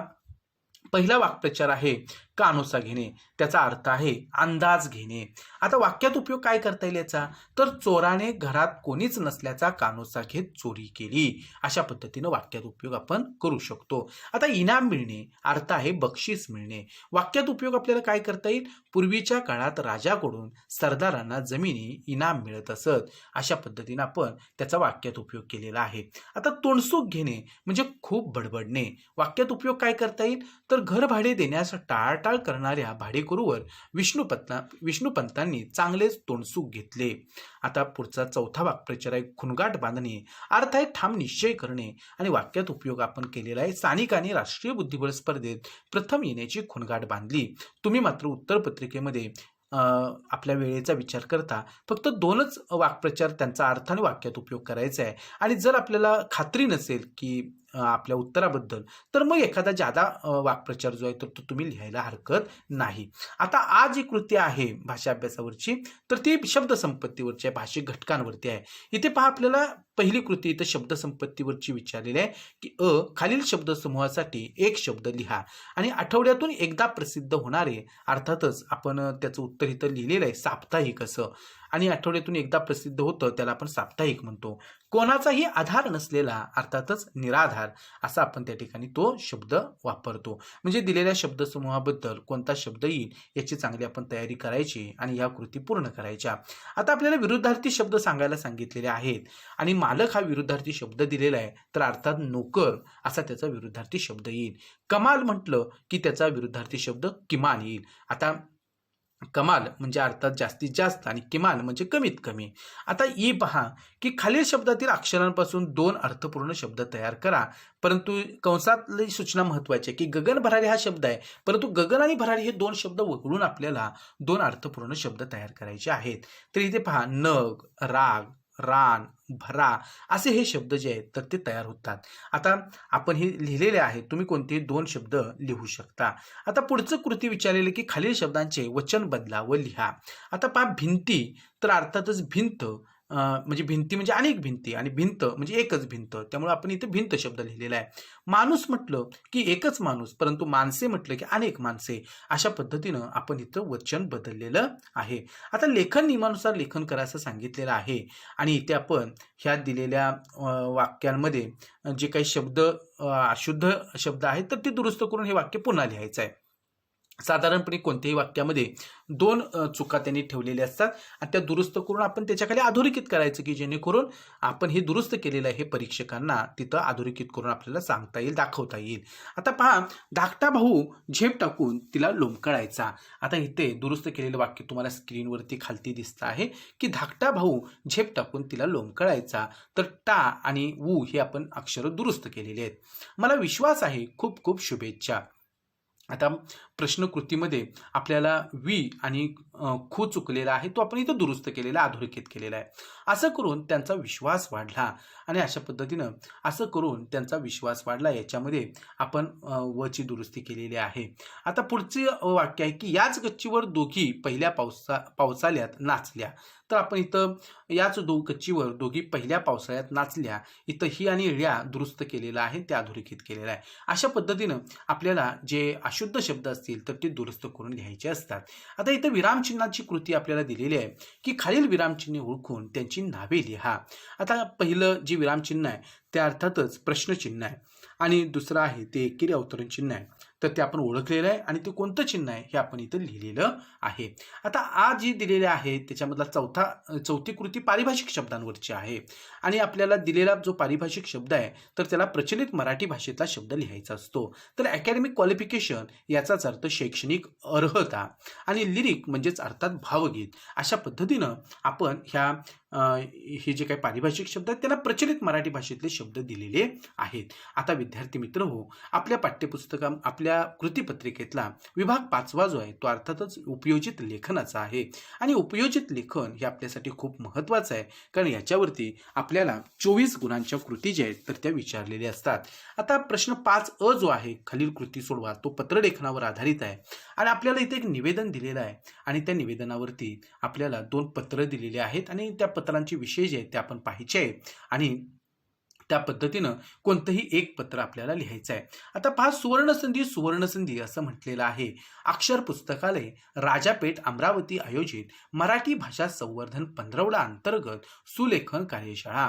पहिला वाक्प्रचार आहे कानोसा घेणे, त्याचा अर्थ आहे अंदाज घेणे. आता वाक्यात उपयोग काय करता येईल याचा तर चोराने घरात कोणीच नसल्याचा कानोसा घेत चोरी केली, अशा पद्धतीनं वाक्यात उपयोग आपण करू शकतो. आता इनाम मिळणे अर्थ आहे बक्षीस मिळणे. वाक्यात उपयोग आपल्याला काय करता येईल, पूर्वीच्या काळात राजाकडून सरदारांना जमिनी इनाम मिळत असत, अशा पद्धतीनं आपण त्याचा वाक्यात उपयोग केलेला आहे. आता तोंडसूक घेणे म्हणजे खूप बडबडणे. वाक्यात उपयोग काय करता येईल तर घर भाडे देण्यास टाळाटाळ करणाऱ्या भाडेकरूवर विष्णुपंतांनी चांगलेच तोंडसूक घेतले. आता पुढचा चौथा वाक्प्रचार आहे खुणगाट बांधणे, अर्थ आहे ठाम निश्चय करणे. आणि वाक्यात उपयोग आपण केलेला आहे सानिकाने राष्ट्रीय बुद्धिबळ स्पर्धेत प्रथम येण्याची खुणगाट बांधली. तुम्ही मात्र उत्तरपत्रिकेमध्ये आपल्या वेळेचा विचार करता फक्त 2च वाक्प्रचार त्यांचा अर्थ आणि वाक्यात उपयोग करायचा आहे. आणि जर आपल्याला खात्री नसेल की आपल्या उत्तराबद्दल तर मग एखादा जादा वाक्प्रचार जो आहे तर तो तुम्ही लिहायला हरकत नाही. आता आज जी कृती आहे भाषा अभ्यासावरची तर ती शब्दसंपत्तीवरची आहे, भाषिक घटकांवरती आहे. इथे पहा आपल्याला पहिली कृती इथं शब्दसंपत्तीवरची विचारलेली आहे की खालील शब्दसमूहासाठी एक शब्द लिहा आणि आठवड्यातून एकदा प्रसिद्ध होणारे, अर्थातच आपण त्याचं उत्तर इथं लिहिलेलं आहे साप्ताहिक असं, आणि आठवड्यातून एकदा प्रसिद्ध होतं त्याला आपण साप्ताहिक म्हणतो. कोणाचाही आधार नसलेला, अर्थातच निराधार असा आपण त्या ठिकाणी तो शब्द वापरतो. म्हणजे दिलेल्या शब्दसमूहाबद्दल कोणता शब्द येईल याची चांगली आपण तयारी करायची आणि या कृती पूर्ण करायच्या. आता आपल्याला विरुद्धार्थी शब्द सांगायला सांगितलेले आहेत आणि मालक हा विरुद्धार्थी शब्द दिलेला आहे तर अर्थात नोकर असा त्याचा विरुद्धार्थी शब्द येईल. कमाल म्हटलं की त्याचा विरुद्धार्थी शब्द किमान येईल. आता कमाल म्हणजे अर्थात जास्तीत जास्त आणि किमान म्हणजे कमीत कमी. आता ई पहा की खालील शब्दातील अक्षरांपासून 2 अर्थपूर्ण शब्द तयार करा, परंतु कंसातली सूचना महत्वाची आहे की गगन भरारी हा शब्द आहे, परंतु गगन आणि भरारी हे 2 शब्द वगळून आपल्याला 2 अर्थपूर्ण शब्द तयार करायचे आहेत. तर इथे पहा नग, राग, रान, भरा असे हे शब्द जे आहेत तर ते तयार होतात. आता आपण हे लिहिलेले आहे, तुम्ही कोणतेही 2 शब्द लिहू शकता. आता पुढचं कृती विचारलेले की खालील शब्दांचे वचन बदला व लिहा. आता पहा भिंती तर अर्थातच भिंत म्हणजे भिंती म्हणजे अनेक भिंती आणि भिंत म्हणजे एकच भिंत, त्यामुळे आपण इथे भिंत शब्द लिहिलेला आहे. माणूस म्हटलं की एकच माणूस, परंतु माणसे म्हटलं की अनेक माणसे, अशा पद्धतीनं आपण इथं वचन बदललेलं आहे. आता लेखन नियमानुसार लेखन करा असं सांगितलेलं आहे आणि इथे आपण ह्या दिलेल्या वाक्यांमध्ये जे काही शब्द अशुद्ध शब्द आहेत तर ते दुरुस्त करून हे वाक्य पुन्हा लिहायचं आहे. साधारणपणे कोणत्याही वाक्यामध्ये 2 चुका त्यांनी ठेवलेल्या असतात आणि त्या दुरुस्त करून आपण त्याच्याखाली अधोरेखित करायचं की जेणेकरून आपण हे दुरुस्त केलेलं आहे हे परीक्षकांना तिथं अधोरेखित करून आपल्याला सांगता येईल, दाखवता येईल. आता पहा धाकटा भाऊ झेप टाकून तिला लोंबकळायचा. आता इथे दुरुस्त केलेलं वाक्य तुम्हाला स्क्रीनवरती खालती दिसतं आहे की धाकटा भाऊ झेप टाकून तिला लोंबकळायचा, तर टा आणि ऊ हे आपण अक्षर दुरुस्त केलेले आहेत. मला विश्वास आहे, खूप खूप शुभेच्छा. आता प्रश्नकृतीमध्ये आपल्याला वी आणि खूप चुकलेला आहे तो आपण इथं दुरुस्त केलेला आहे, अधोरेखित केलेला आहे. असं करून त्यांचा विश्वास वाढला आणि अशा पद्धतीनं असं करून त्यांचा विश्वास वाढला. याच्यामध्ये आपण वची दुरुस्ती केलेली आहे. आता पुढचे वाक्य आहे की याच गच्चीवर दोघी पहिल्या पावसाळ्यात नाचल्या. तर आपण इथं याच गच्चीवर दोघी पहिल्या पावसाळ्यात नाचल्या, इथं ही आणि ळ्या दुरुस्त केलेला आहे, ते अधोरेखित केलेलं आहे. अशा पद्धतीनं आपल्याला जे अशुद्ध शब्द असतील तर ते दुरुस्त करून लिहायचे असतात. आता इथं विरामचिन्हाची कृती आपल्याला दिलेली आहे की खालील विरामचिन्हे ओळखून त्यांची नावे लिहा. आता पहिलं जे विरामचिन्ह आहे ते अर्थातच प्रश्नचिन्ह आहे आणि दुसरं आहे ते एकेरी अवतरण चिन्ह आहे. तर ते आपण ओळखलेलं आहे आणि ते कोणतं चिन्ह आहे हे आपण इथं लिहिलेलं आहे. आता आज जी दिलेले आहे त्याच्यामधला चौथी कृती पारिभाषिक शब्दांवरची आहे आणि आपल्याला दिलेला जो पारिभाषिक शब्द आहे तर त्याला प्रचलित मराठी भाषेतला शब्द लिहायचा असतो. तर अकॅडमिक क्वालिफिकेशन याचाच अर्थ शैक्षणिक अर्हता आणि लिरिक म्हणजेच अर्थात भावगीत. अशा पद्धतीनं आपण हे जे काही पारिभाषिक शब्द आहेत त्याला प्रचलित मराठी भाषेतले शब्द दिलेले आहेत. आता विद्यार्थी मित्र हो, आपल्या आपल्या कृतीपत्रिकेतला विभाग 5वा जो आहे तो अर्थातच उपयोजित लेखनाचा आहे आणि उपयोजित लेखन हे आपल्यासाठी खूप महत्त्वाचं आहे, कारण याच्यावरती आपल्याला 24 गुणांच्या कृती ज्या आहेत तर त्या विचारलेल्या असतात. आता प्रश्न 5अ जो आहे, खालील कृती सोडवा, तो पत्रलेखनावर आधारित आहे आणि आपल्याला इथे एक निवेदन दिलेलं आहे आणि त्या निवेदनावरती आपल्याला 2 पत्र दिलेली आहेत आणि त्या पत्रांचे विषय जे आहेत ते आपण पाहायचे आहे आणि त्या पद्धतीनं कोणतंही एक पत्र आपल्याला लिहायचं आहे. आता पहा, सुवर्णसंधी असं म्हटलेलं आहे. अक्षर पुस्तकालय राजापेठ अमरावती आयोजित मराठी भाषा संवर्धन पंधरवडा अंतर्गत सुलेखन कार्यशाळा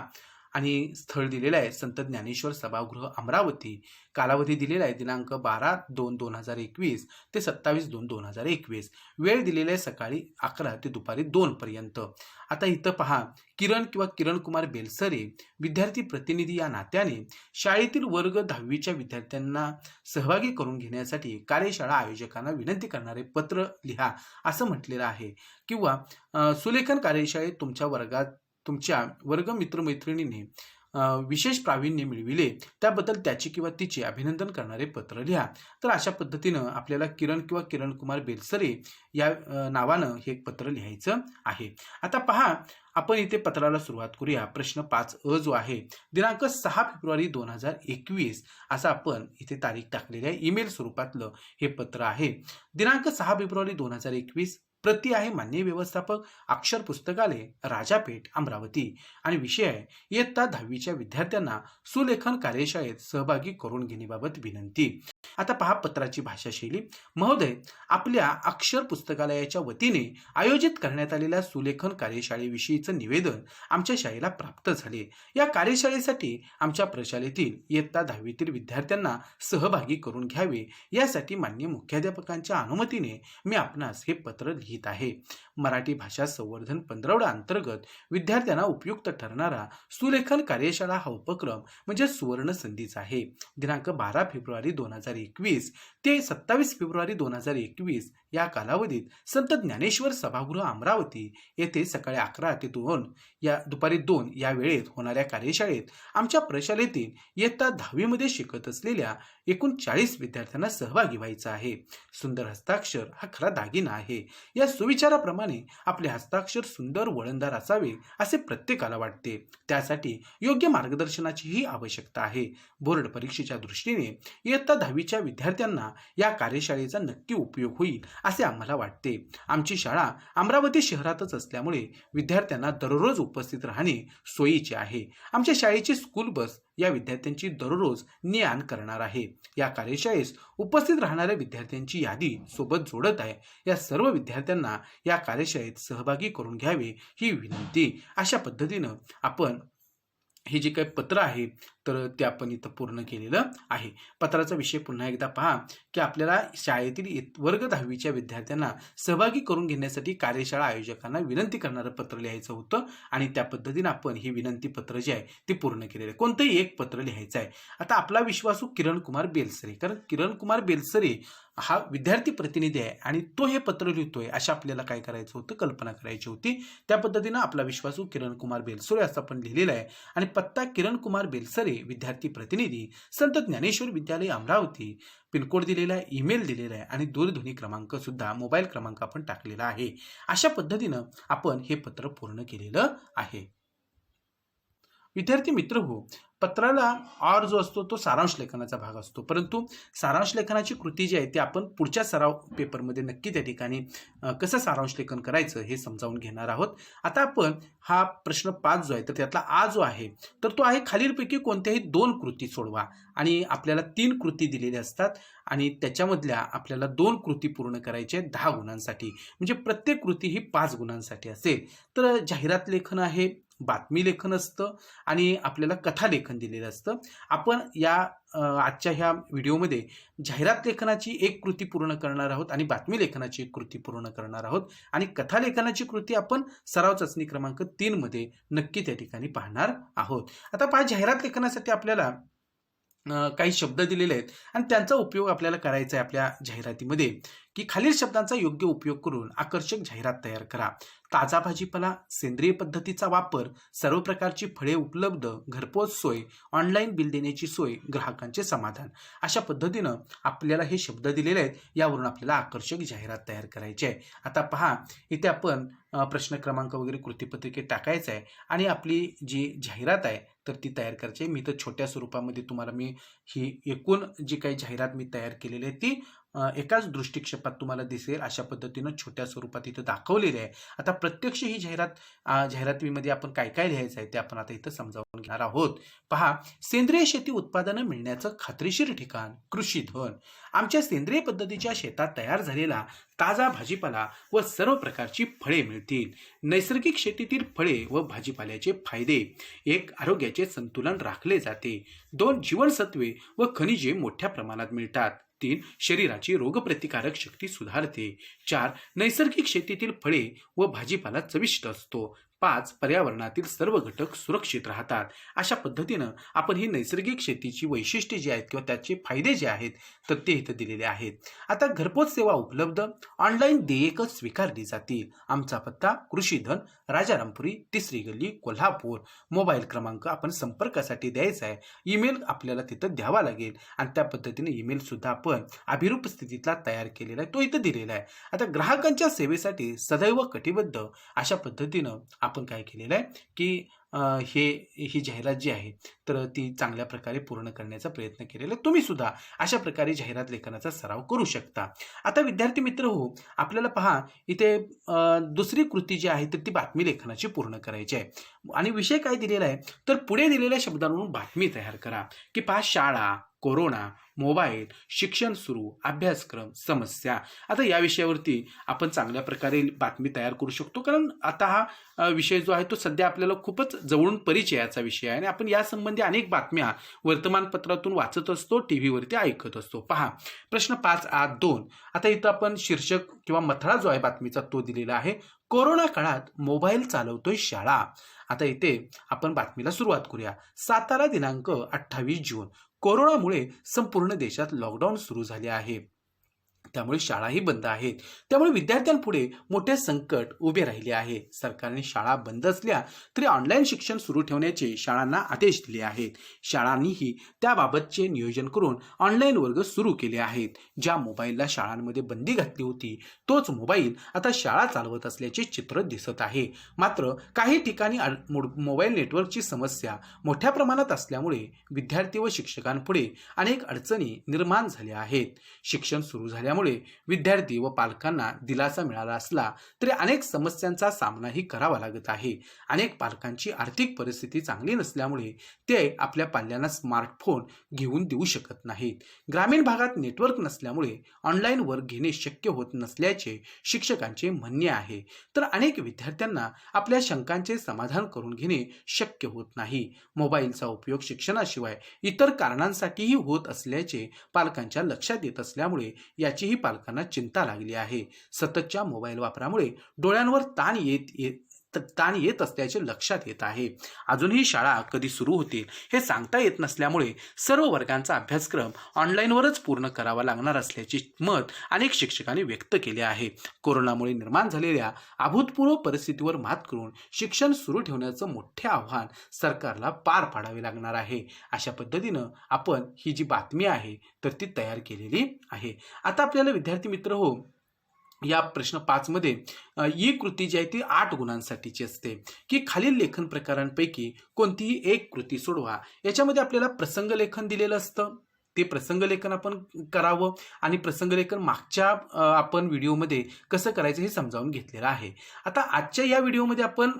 आणि स्थळ दिलेलं आहे संत ज्ञानेश्वर सभागृह अमरावती. कालावधी दिलेला आहे दिनांक 12/2/2021 ते 27/2/2021. वेळ दिलेला आहे सकाळी 11 ते दुपारी 2 पर्यंत. आता इथं पहा, किरण कुमार बेलसरे विद्यार्थी प्रतिनिधी या नात्याने शाळेतील वर्ग 10वीच्या विद्यार्थ्यांना सहभागी करून घेण्यासाठी कार्यशाळा आयोजकांना विनंती करणारे पत्र लिहा असं म्हटलेलं आहे. किंवा सुलेखन कार्यशाळेत तुमच्या वर्ग मित्रमैत्रिणीने विशेष प्रावीण्य मिळविले त्याबद्दल त्याची किंवा तिचे अभिनंदन करणारे पत्र लिहा. तर अशा पद्धतीनं आपल्याला किरण कुमार बेलसरे या नावानं हे पत्र लिहायचं आहे. आता पहा, आपण इथे पत्राला सुरुवात करूया. प्रश्न 5अ जो आहे दिनांक 6 फेब्रुवारी 2021 असं आपण इथे तारीख टाकलेली आहे. ईमेल स्वरूपातलं हे पत्र आहे. दिनांक 6 फेब्रुवारी 2021. प्रति आहे माननीय व्यवस्थापक, अक्षर पुस्तकालय राजापेठ अमरावती आणि विषय आहे इयत्ता 10वीच्या विद्यार्थ्यांना सुलेखन कार्यशाळेत सहभागी करून घेण्याबाबत विनंती. आता पहा पत्राची भाषाशैली. महोदय, आपल्या अक्षर पुस्तकालयाच्या वतीने आयोजित करण्यात आलेल्या सुलेखन कार्यशाळेविषयीचं निवेदन आमच्या शाळेला प्राप्त झाले. या कार्यशाळेसाठी आमच्या प्रशालेतील इयत्ता 10वीतील विद्यार्थ्यांना सहभागी करून घ्यावे यासाठी माननीय मुख्याध्यापकांच्या अनुमतीने मी आपणास हे पत्र लिहित आहे. मराठी भाषा संवर्धन पंधरवडा अंतर्गत विद्यार्थ्यांना उपयुक्त ठरणारा सुलेखन कार्यशाळा हा उपक्रम म्हणजे सुवर्ण संधीचा आहे. दिनांक 12 फेब्रुवारी 2021 ते 27 फेब्रुवारी 2021 या कालावधीत संत ज्ञानेश्वर सभागृह अमरावती येथे सकाळी 11 ते दुपारी 2 या वेळेत होणाऱ्या कार्यशाळेत आमच्या प्रशालेतील इयत्ता 10वी मध्ये शिकत असलेल्या एकूण 40 विद्यार्थ्यांना सहभागी व्हायचं आहे. सुंदर हस्ताक्षर हा खरा दागिना आहे. या सुविचाराप्रमाणे आपले हस्ताक्षर सुंदर वळणदार असावे असे प्रत्येकाला वाटते. त्यासाठी योग्य मार्गदर्शनाचीही आवश्यकता आहे. बोर्ड परीक्षेच्या दृष्टीने इयत्ता 10वीच्या विद्यार्थ्यांना या कार्यशाळेचा नक्की उपयोग होईल असे आम्हाला वाटते. आमची शाळा अमरावती शहरातच असल्यामुळे विद्यार्थ्यांना दररोज उपस्थित राहणे सोयीचे आहे. आमच्या शाळेची स्कूल बस या विद्यार्थ्यांची दररोज ने-आण करणार आहे. या कार्यशाळेस उपस्थित राहणाऱ्या विद्यार्थ्यांची यादी सोबत जोडत आहे. या सर्व विद्यार्थ्यांना या कार्यशाळेत सहभागी करून घ्यावे ही विनंती. अशा पद्धतीनं आपण हे जे काही पत्र आहे तर ते आपण इथं पूर्ण केलेलं आहे. पत्राचा विषय पुन्हा एकदा पहा की आपल्याला शाळेतील वर्ग 10वीच्या विद्यार्थ्यांना सहभागी करून घेण्यासाठी कार्यशाळा आयोजकांना विनंती करणारं पत्र लिहायचं होतं आणि त्या पद्धतीनं आपण ही विनंती पत्र जे आहे ते पूर्ण केलेलं आहे. कोणतंही एक पत्र लिहायचं आहे. आता आपला विश्वासू किरण कुमार बेलसरे, कारण किरण कुमार बेलसरे हा विद्यार्थी प्रतिनिधी आहे आणि तो हे पत्र लिहितोय अशा आपल्याला काय करायचं होतं, कल्पना करायची होती. त्या पद्धतीनं आपला विश्वासू किरण कुमार बेलसरे असं आपण लिहिलेलं आहे आणि पत्ता किरण कुमार बेलसरे विद्यार्थी प्रतिनिधी, संत ज्ञानेश्वर विद्यालय अमरावती. पिनकोड दिलेला आहे, ईमेल दिलेला आहे आणि दूरध्वनी क्रमांक सुद्धा, मोबाईल क्रमांक आपण टाकलेला आहे. अशा पद्धतीनं आपण हे पत्र पूर्ण केलेलं आहे. विद्यार्थी मित्र हो, पत्राला ऑर जो असतो तो सारांश लेखनाचा भाग असतो, परंतु सारांश लेखनाची कृती जी आहे ती आपण पुढच्या सराव पेपरमध्ये नक्की त्या ठिकाणी कसं सारांश लेखन करायचं हे समजावून घेणार आहोत. आता आपण हा प्रश्न 5 जो आहे तर त्यातला आ जो आहे तर तो आहे खालीलपैकी कोणत्याही 2 कृती सोडवा आणि आपल्याला 3 कृती दिलेल्या असतात आणि त्याच्यामधल्या आपल्याला 2 कृती पूर्ण करायच्या आहेत 10 गुणांसाठी, म्हणजे प्रत्येक कृती ही 5 गुणांसाठी असेल. तर जाहिरात लेखन आहे, बातमी लेखन असतं आणि आपल्याला कथा लेखन दिलेलं असतं. आपण या आजच्या ह्या व्हिडिओमध्ये जाहिरात लेखनाची एक कृती पूर्ण करणार आहोत आणि बातमी लेखनाची एक कृती पूर्ण करणार आहोत आणि कथा लेखनाची कृती आपण सराव चाचणी क्रमांक 3 मध्ये नक्की त्या ठिकाणी पाहणार आहोत. आता पहा, जाहिरात लेखनासाठी आपल्याला काही शब्द दिलेले आहेत आणि त्यांचा उपयोग आपल्याला करायचा आहे आपल्या जाहिरातीमध्ये, की खालील शब्दांचा योग्य उपयोग करून आकर्षक जाहिरात तयार करा. ताजा भाजीपाला, सेंद्रिय पद्धतीचा वापर, सर्व प्रकारची फळे उपलब्ध, घरपोच सोय, ऑनलाईन बिल देण्याची सोय, ग्राहकांचे समाधान. अशा पद्धतीनं आपल्याला हे शब्द दिलेले आहेत, यावरून आपल्याला आकर्षक जाहिरात तयार करायची आहे. आता पहा, इथे आपण प्रश्न क्रमांक वगैरे कृतीपत्रिकेत टाकायचं आहे आणि आपली जी जाहिरात आहे तर ती तयार करायची आहे. मी तर छोट्या स्वरूपामध्ये तुम्हाला मी ही एकूण जी काही जाहिरात मी तयार केलेली आहे ती एकाच दृष्टिक्षेपात तुम्हाला दिसेल अशा पद्धतीनं छोट्या स्वरूपात इथं दाखवलेली आहे. आता प्रत्यक्ष ही जाहिरातीमध्ये आपण काय काय लिहायचं आहे ते आपण आता इथं समजावून घेणार आहोत. पहा, सेंद्रिय शेती उत्पादनं मिळण्याचं खात्रीशीर ठिकाण कृषी धन. आमच्या सेंद्रिय पद्धतीच्या शेतात तयार झालेला ताजा भाजीपाला व सर्व प्रकारची फळे मिळतील. नैसर्गिक शेतीतील फळे व भाजीपाल्याचे फायदे. 1. आरोग्याचे संतुलन राखले जाते. 2. जीवनसत्वे व खनिजे मोठ्या प्रमाणात मिळतात. 3. शरीराची रोगप्रतिकारक शक्ती सुधारते. 4. नैसर्गिक शेतीतील फळे व भाजीपाला चविष्ट असतो. 5. पर्यावरणातील सर्व घटक सुरक्षित राहतात. अशा पद्धतीनं आपण ही नैसर्गिक शेतीची वैशिष्ट्ये जी आहेत किंवा त्याचे फायदे जे आहेत तर ते इथं दिलेले आहेत. आता घरपोच सेवा उपलब्ध, ऑनलाईन देयकं स्वीकारली जातील. आमचा पत्ता कृषी धन, राजारामपुरी, 3री गल्ली, कोल्हापूर. मोबाईल क्रमांक आपण संपर्कासाठी द्यायचा आहे. ईमेल आपल्याला तिथं द्यावा लागेल आणि त्या पद्धतीने ईमेल सुद्धा आपण अभिरूप स्थितीतला तयार केलेला आहे तो इथं दिलेला आहे. आता ग्राहकांच्या सेवेसाठी सदैव कटिबद्ध अशा पद्धतीनं आपण काय केलेलं आहे की ही जाहिरात जी आहे तर ती चांगल्या प्रकारे पूर्ण करण्याचा प्रयत्न केलेला आहे. तुम्ही सुद्धा अशा प्रकारे जाहिरात लेखनाचा सराव करू शकता. आता विद्यार्थी मित्र हो, आपल्याला पहा इथे दुसरी कृती जी आहे तर ती बातमी लेखनाची पूर्ण करायची आहे आणि विषय काय दिलेला आहे तर पुढे दिलेल्या शब्दांवरून बातमी तयार करा. की पहा, शाळा, कोरोना, मोबाईल, शिक्षण सुरू, अभ्यासक्रम, समस्या. आता या विषयावरती आपण चांगल्या प्रकारे बातमी तयार करू शकतो, कारण आता हा विषय जो आहे तो सध्या आपल्याला खूपच जवळून परिचयाचा विषय आहे आणि आपण यासंबंधी अनेक बातम्या वर्तमानपत्रातून वाचत असतो, टी व्हीवरती ऐकत असतो. पहा, प्रश्न 5.2. आता इथं आपण शीर्षक किंवा मथळा जो आहे बातमीचा तो दिलेला आहे. कोरोना काळात मोबाईल चालवतोय शाळा. आता इथे आपण बातमीला सुरुवात करूया. सातारा दिनांक 28 जून. कोरोनामुळे संपूर्ण देशात लॉकडाऊन सुरू झाले आहे, त्यामुळे शाळाही बंद आहेत. त्यामुळे विद्यार्थ्यांपुढे मोठे संकट उभे राहिले आहे. सरकारने शाळा बंद असल्या तरी ऑनलाईन शिक्षण सुरू ठेवण्याचे शाळांना आदेश दिले आहेत. शाळांनीही त्याबाबतचे नियोजन करून ऑनलाईन वर्ग सुरू केले आहेत. ज्या मोबाईलला शाळांमध्ये बंदी घातली होती तोच मोबाईल आता शाळा चालवत असल्याचे चित्र दिसत आहे. मात्र काही ठिकाणी मोबाईल नेटवर्कची समस्या मोठ्या प्रमाणात असल्यामुळे विद्यार्थी व शिक्षकांपुढे अनेक अडचणी निर्माण झाल्या आहेत. शिक्षण सुरू झाल्यामुळे विद्यार्थी व पालकांना दिलासा मिळाला असला तरी अनेक समस्यांचा सामनाही करावा लागत आहे. अनेक पालकांची आर्थिक परिस्थिती चांगली नसल्यामुळे ते आपल्या पाल्यांना स्मार्टफोन घेऊन देऊ शकत नाहीत. ग्रामीण भागात नेटवर्क नसल्यामुळे ऑनलाईन वर्ग घेणे शक्य होत नसल्याचे शिक्षकांचे म्हणणे आहे. तर अनेक विद्यार्थ्यांना आपल्या शंकांचे समाधान करून घेणे शक्य होत नाही. मोबाईलचा उपयोग शिक्षणाशिवाय इतर कारणांसाठीही होत असल्याचे पालकांच्या लक्षात येत असल्यामुळे याचीही पालकांना चिंता लागली आहे. सततच्या मोबाईल वापरामुळे डोळ्यांवर ताण येत असल्याचे लक्षात येत आहे. अजूनही शाळा कधी सुरू होतील हे सांगता येत नसल्यामुळे सर्व वर्गांचा अभ्यासक्रम ऑनलाईनवरच पूर्ण करावा लागणार असल्याचे मत अनेक शिक्षकांनी व्यक्त केले आहे. कोरोनामुळे निर्माण झालेल्या अभूतपूर्व परिस्थितीवर मात करून शिक्षण सुरू ठेवण्याचं मोठे आव्हान सरकारला पार पाडावे लागणार आहे. अशा पद्धतीनं आपण ही जी बातमी आहे तर ती तयार केलेली आहे. आता आपल्याला विद्यार्थी मित्र हो, या प्रश्न 5 मध्ये ही कृती जी आहे ती 8 गुणांसाठीची असते की खालील लेखन प्रकारांपैकी कोणतीही एक कृती सोडवा. याच्यामध्ये आपल्याला प्रसंग लेखन दिलेलं असतं, ते प्रसंग लेखन आपण करावं आणि प्रसंग लेखन मागच्या आपण व्हिडिओमध्ये कसं करायचं हे समजावून घेतलेलं आहे. आता आजच्या या व्हिडिओमध्ये आपण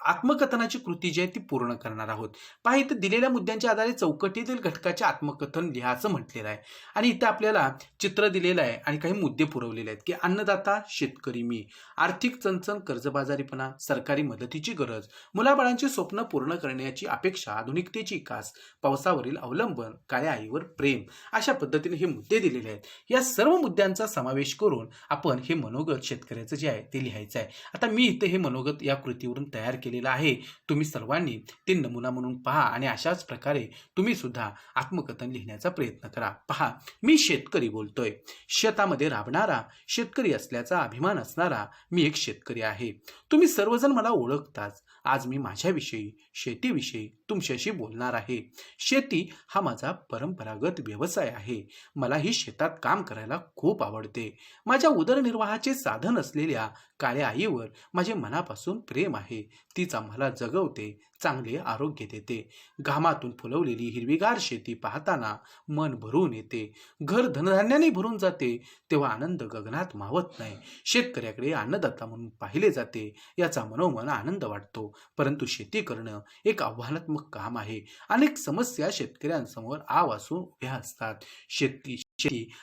आत्मकथनाची कृती जी आहे ती पूर्ण करणार आहोत. पहा, इथं दिलेल्या मुद्द्यांच्या आधारे चौकटीतील घटकाचे आत्मकथन लिहायचं म्हटलेलं आहे आणि इथं आपल्याला चित्र दिलेलं आहे आणि काही मुद्दे पुरवलेले आहेत की अन्नदाता शेतकरी मी, आर्थिक चणचण कर्जबाजारीपणा, सरकारी मदतीची गरज, मुलाबाळांची स्वप्न पूर्ण करण्याची अपेक्षा, आधुनिकतेची कास, पावसावरील अवलंबन, काळ्या आईवर प्रेम, अशा पद्धतीने हे मुद्दे दिलेले आहेत. या सर्व मुद्द्यांचा समावेश करून आपण हे मनोगत शेतकऱ्याचं जे आहे ते लिहायचं आहे. आता मी इथे हे मनोगत या कृतीवरून तयार केलेलं आहे. तुम्ही सर्वांनी ते नमुना म्हणून पहा आणि अशाच प्रकारे तुम्ही सुद्धा आत्मकथन लिहिण्याचा प्रयत्न करा. पहा, मी शेतकरी बोलतोय. शेतामध्ये राबणारा शेतकरी असल्याचा अभिमान असणारा मी एक शेतकरी आहे. तुम्ही सर्वजण मला ओळखताच. आज मी माझ्याविषयी, शेतीविषयी तुमच्याशी बोलणार आहे. शेती हा माझा परंपरागत व्यवसाय आहे. मला ही शेतात काम करायला खूप आवडते. माझ्या उदरनिर्वाहाचे साधन असलेल्या काळ्या आईवर माझे मनापासून प्रेम आहे. तीच आम्हाला जगवते, चांगले आरोग्य देते. घामातून फुलवलेली हिरवीगार शेती पाहताना मन भरून येते. घर धनधान्याने भरून जाते तेव्हा आनंद गगनात मावत नाही. शेतकऱ्याकडे अन्नदाता म्हणून पाहिले जाते याचा मनोमन आनंद वाटतो. परंतु शेती करणं एक आव्हानात्मक काम आहे. अनेक समस्या शेतकऱ्यांसमोर आवासून उभ्या असतात. शेती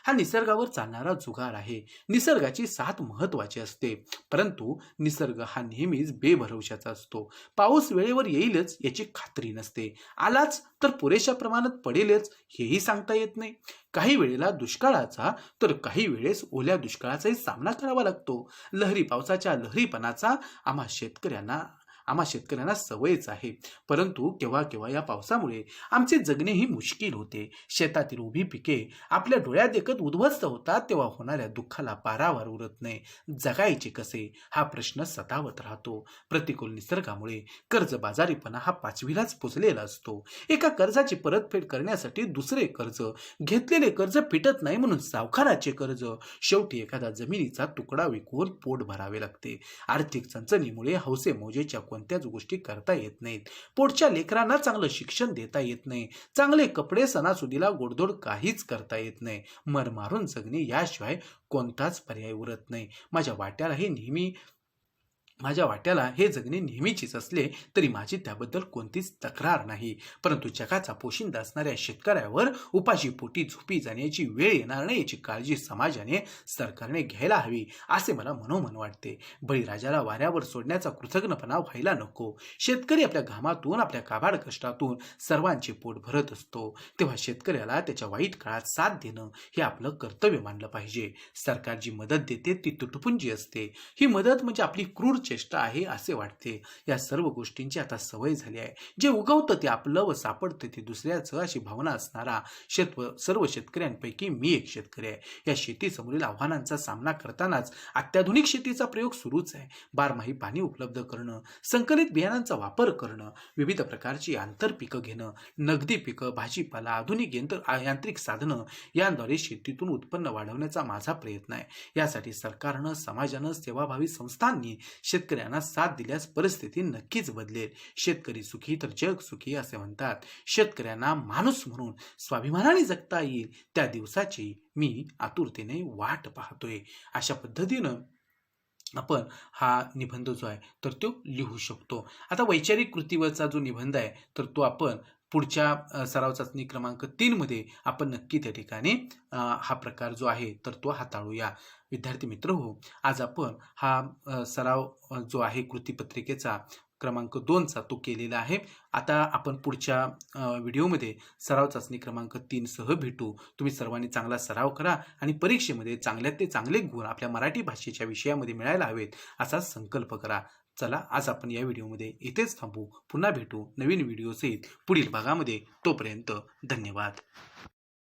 हा निसर्गावर चालणारा जुगार आहे. निसर्गाची साथ महत्वाची असते, परंतु निसर्ग हा नेहमीच बेभरवशाचा असतो. पाऊस वेळेवर येईलच याची खात्री नसते. आलाच तर पुरेशा प्रमाणात पडेलच हेही सांगता येत नाही. काही वेळेला दुष्काळाचा तर काही वेळेस ओल्या दुष्काळाचाही सामना करावा लागतो. लहरी पावसाच्या लहरीपणाचा आम्हा शेतकऱ्यांना सवयच आहे. परंतु केव्हा केव्हा या पावसामुळे आमचे जगणेही मुश्किल होते. शेतातील उभी पिके आपल्या डोळ्यात देखत उद्ध्वस्त होतात तेव्हा होणाऱ्या दुःखाला पारावार उरत नाही. जगायचे कसे हा प्रश्न सतावत राहतो. प्रतिकूल निसर्गामुळे कर्जबाजारीपणा हा 5वीलाच पोचलेला असतो. एका कर्जाची परतफेड करण्यासाठी दुसरे कर्ज, घेतलेले कर्ज फिटत नाही म्हणून सावकाराचे कर्ज, शेवटी एखादा जमिनीचा तुकडा विकून पोट भरावे लागते. आर्थिक चणचणीमुळे हौसे मौजेच्या कोणत्याच गोष्टी करता येत नाहीत. पोटच्या लेकरांना चांगलं शिक्षण देता येत नाही. चांगले कपडे, सणासुदीला गोडधोड काहीच करता येत नाही. मर मारून जगणे याशिवाय कोणताच पर्याय उरत नाही. माझ्या वाट्याला हे जगणे नेहमीचीच असले तरी माझी त्याबद्दल कोणतीच तक्रार नाही. परंतु जगाचा पोशिंदा असणाऱ्या शेतकऱ्यावर उपाशी पोटी झोपी जाण्याची वेळ येणार नाही याची काळजी समाजाने, सरकारने घ्यायला हवी असे मला मनोमन वाटते. बळीराजाला वाऱ्यावर सोडण्याचा कृतज्ञपणा व्हायला नको. शेतकरी आपल्या घामातून, आपल्या काबाड कष्टातून सर्वांचे पोट भरत असतो. तेव्हा शेतकऱ्याला त्याच्या वाईट काळात साथ देणं हे आपलं कर्तव्य मानलं पाहिजे. सरकार जी मदत देते ती तुटपुंजी असते. ही मदत म्हणजे आपली क्रूर चेष्टा आहे असे वाटते. या सर्व गोष्टींची आता सवय झाली आहे. जे उगवतं ते आपलं व सापडतं ते दुसऱ्याचं अशी भावना असणारा सर्व शेतकऱ्यांपैकी मी एक शेतकरी आहे. या शेतीसमोरील आव्हानांचा सामना करतानाच अत्याधुनिक शेतीचा प्रयोग सुरूच आहे. बारमाही पाणी उपलब्ध करणं, संकलित बियाणांचा वापर करणं, विविध प्रकारची आंतरपिकं घेणं, नगदी पिकं, भाजीपाला, आधुनिक यांत्रिक साधनं यांद्वारे शेतीतून उत्पन्न वाढवण्याचा माझा प्रयत्न आहे. यासाठी सरकारनं, समाजानं, सेवाभावी संस्थांनी शेतकऱ्यांना साथ दिल्यास परिस्थिती नक्कीच बदलेल. शेतकरी सुखी तर जग सुखी असे म्हणतात. शेतकऱ्यांना माणूस म्हणून स्वाभिमानाने जगता येईल त्या दिवसाची मी आतुरतेने वाट पाहतोय. अशा पद्धतीनं आपण हा निबंध जो आहे तर तो लिहू शकतो. आता वैचारिक कृतीवरचा जो निबंध आहे तर तो आपण पुढच्या सराव चाचणी क्रमांक 3 मध्ये आपण नक्की त्या ठिकाणी हा प्रकार जो आहे तर तो हाताळूया. विद्यार्थी मित्र हो, आज आपण हा सराव जो आहे कृतीपत्रिकेचा क्रमांक 2चा तो केलेला आहे. आता आपण पुढच्या व्हिडिओमध्ये सराव चाचणी क्रमांक 3 सह भेटू. तुम्ही सर्वांनी चांगला सराव करा आणि परीक्षेमध्ये चांगल्यात ते चांगले गुण आपल्या मराठी भाषेच्या विषयामध्ये मिळायला हवेत असा संकल्प करा. चला आज आपण या व्हिडिओमध्ये इथेच थांबू. पुन्हा भेटू नवीन व्हिडिओसहित पुढील भागामध्ये. तोपर्यंत धन्यवाद.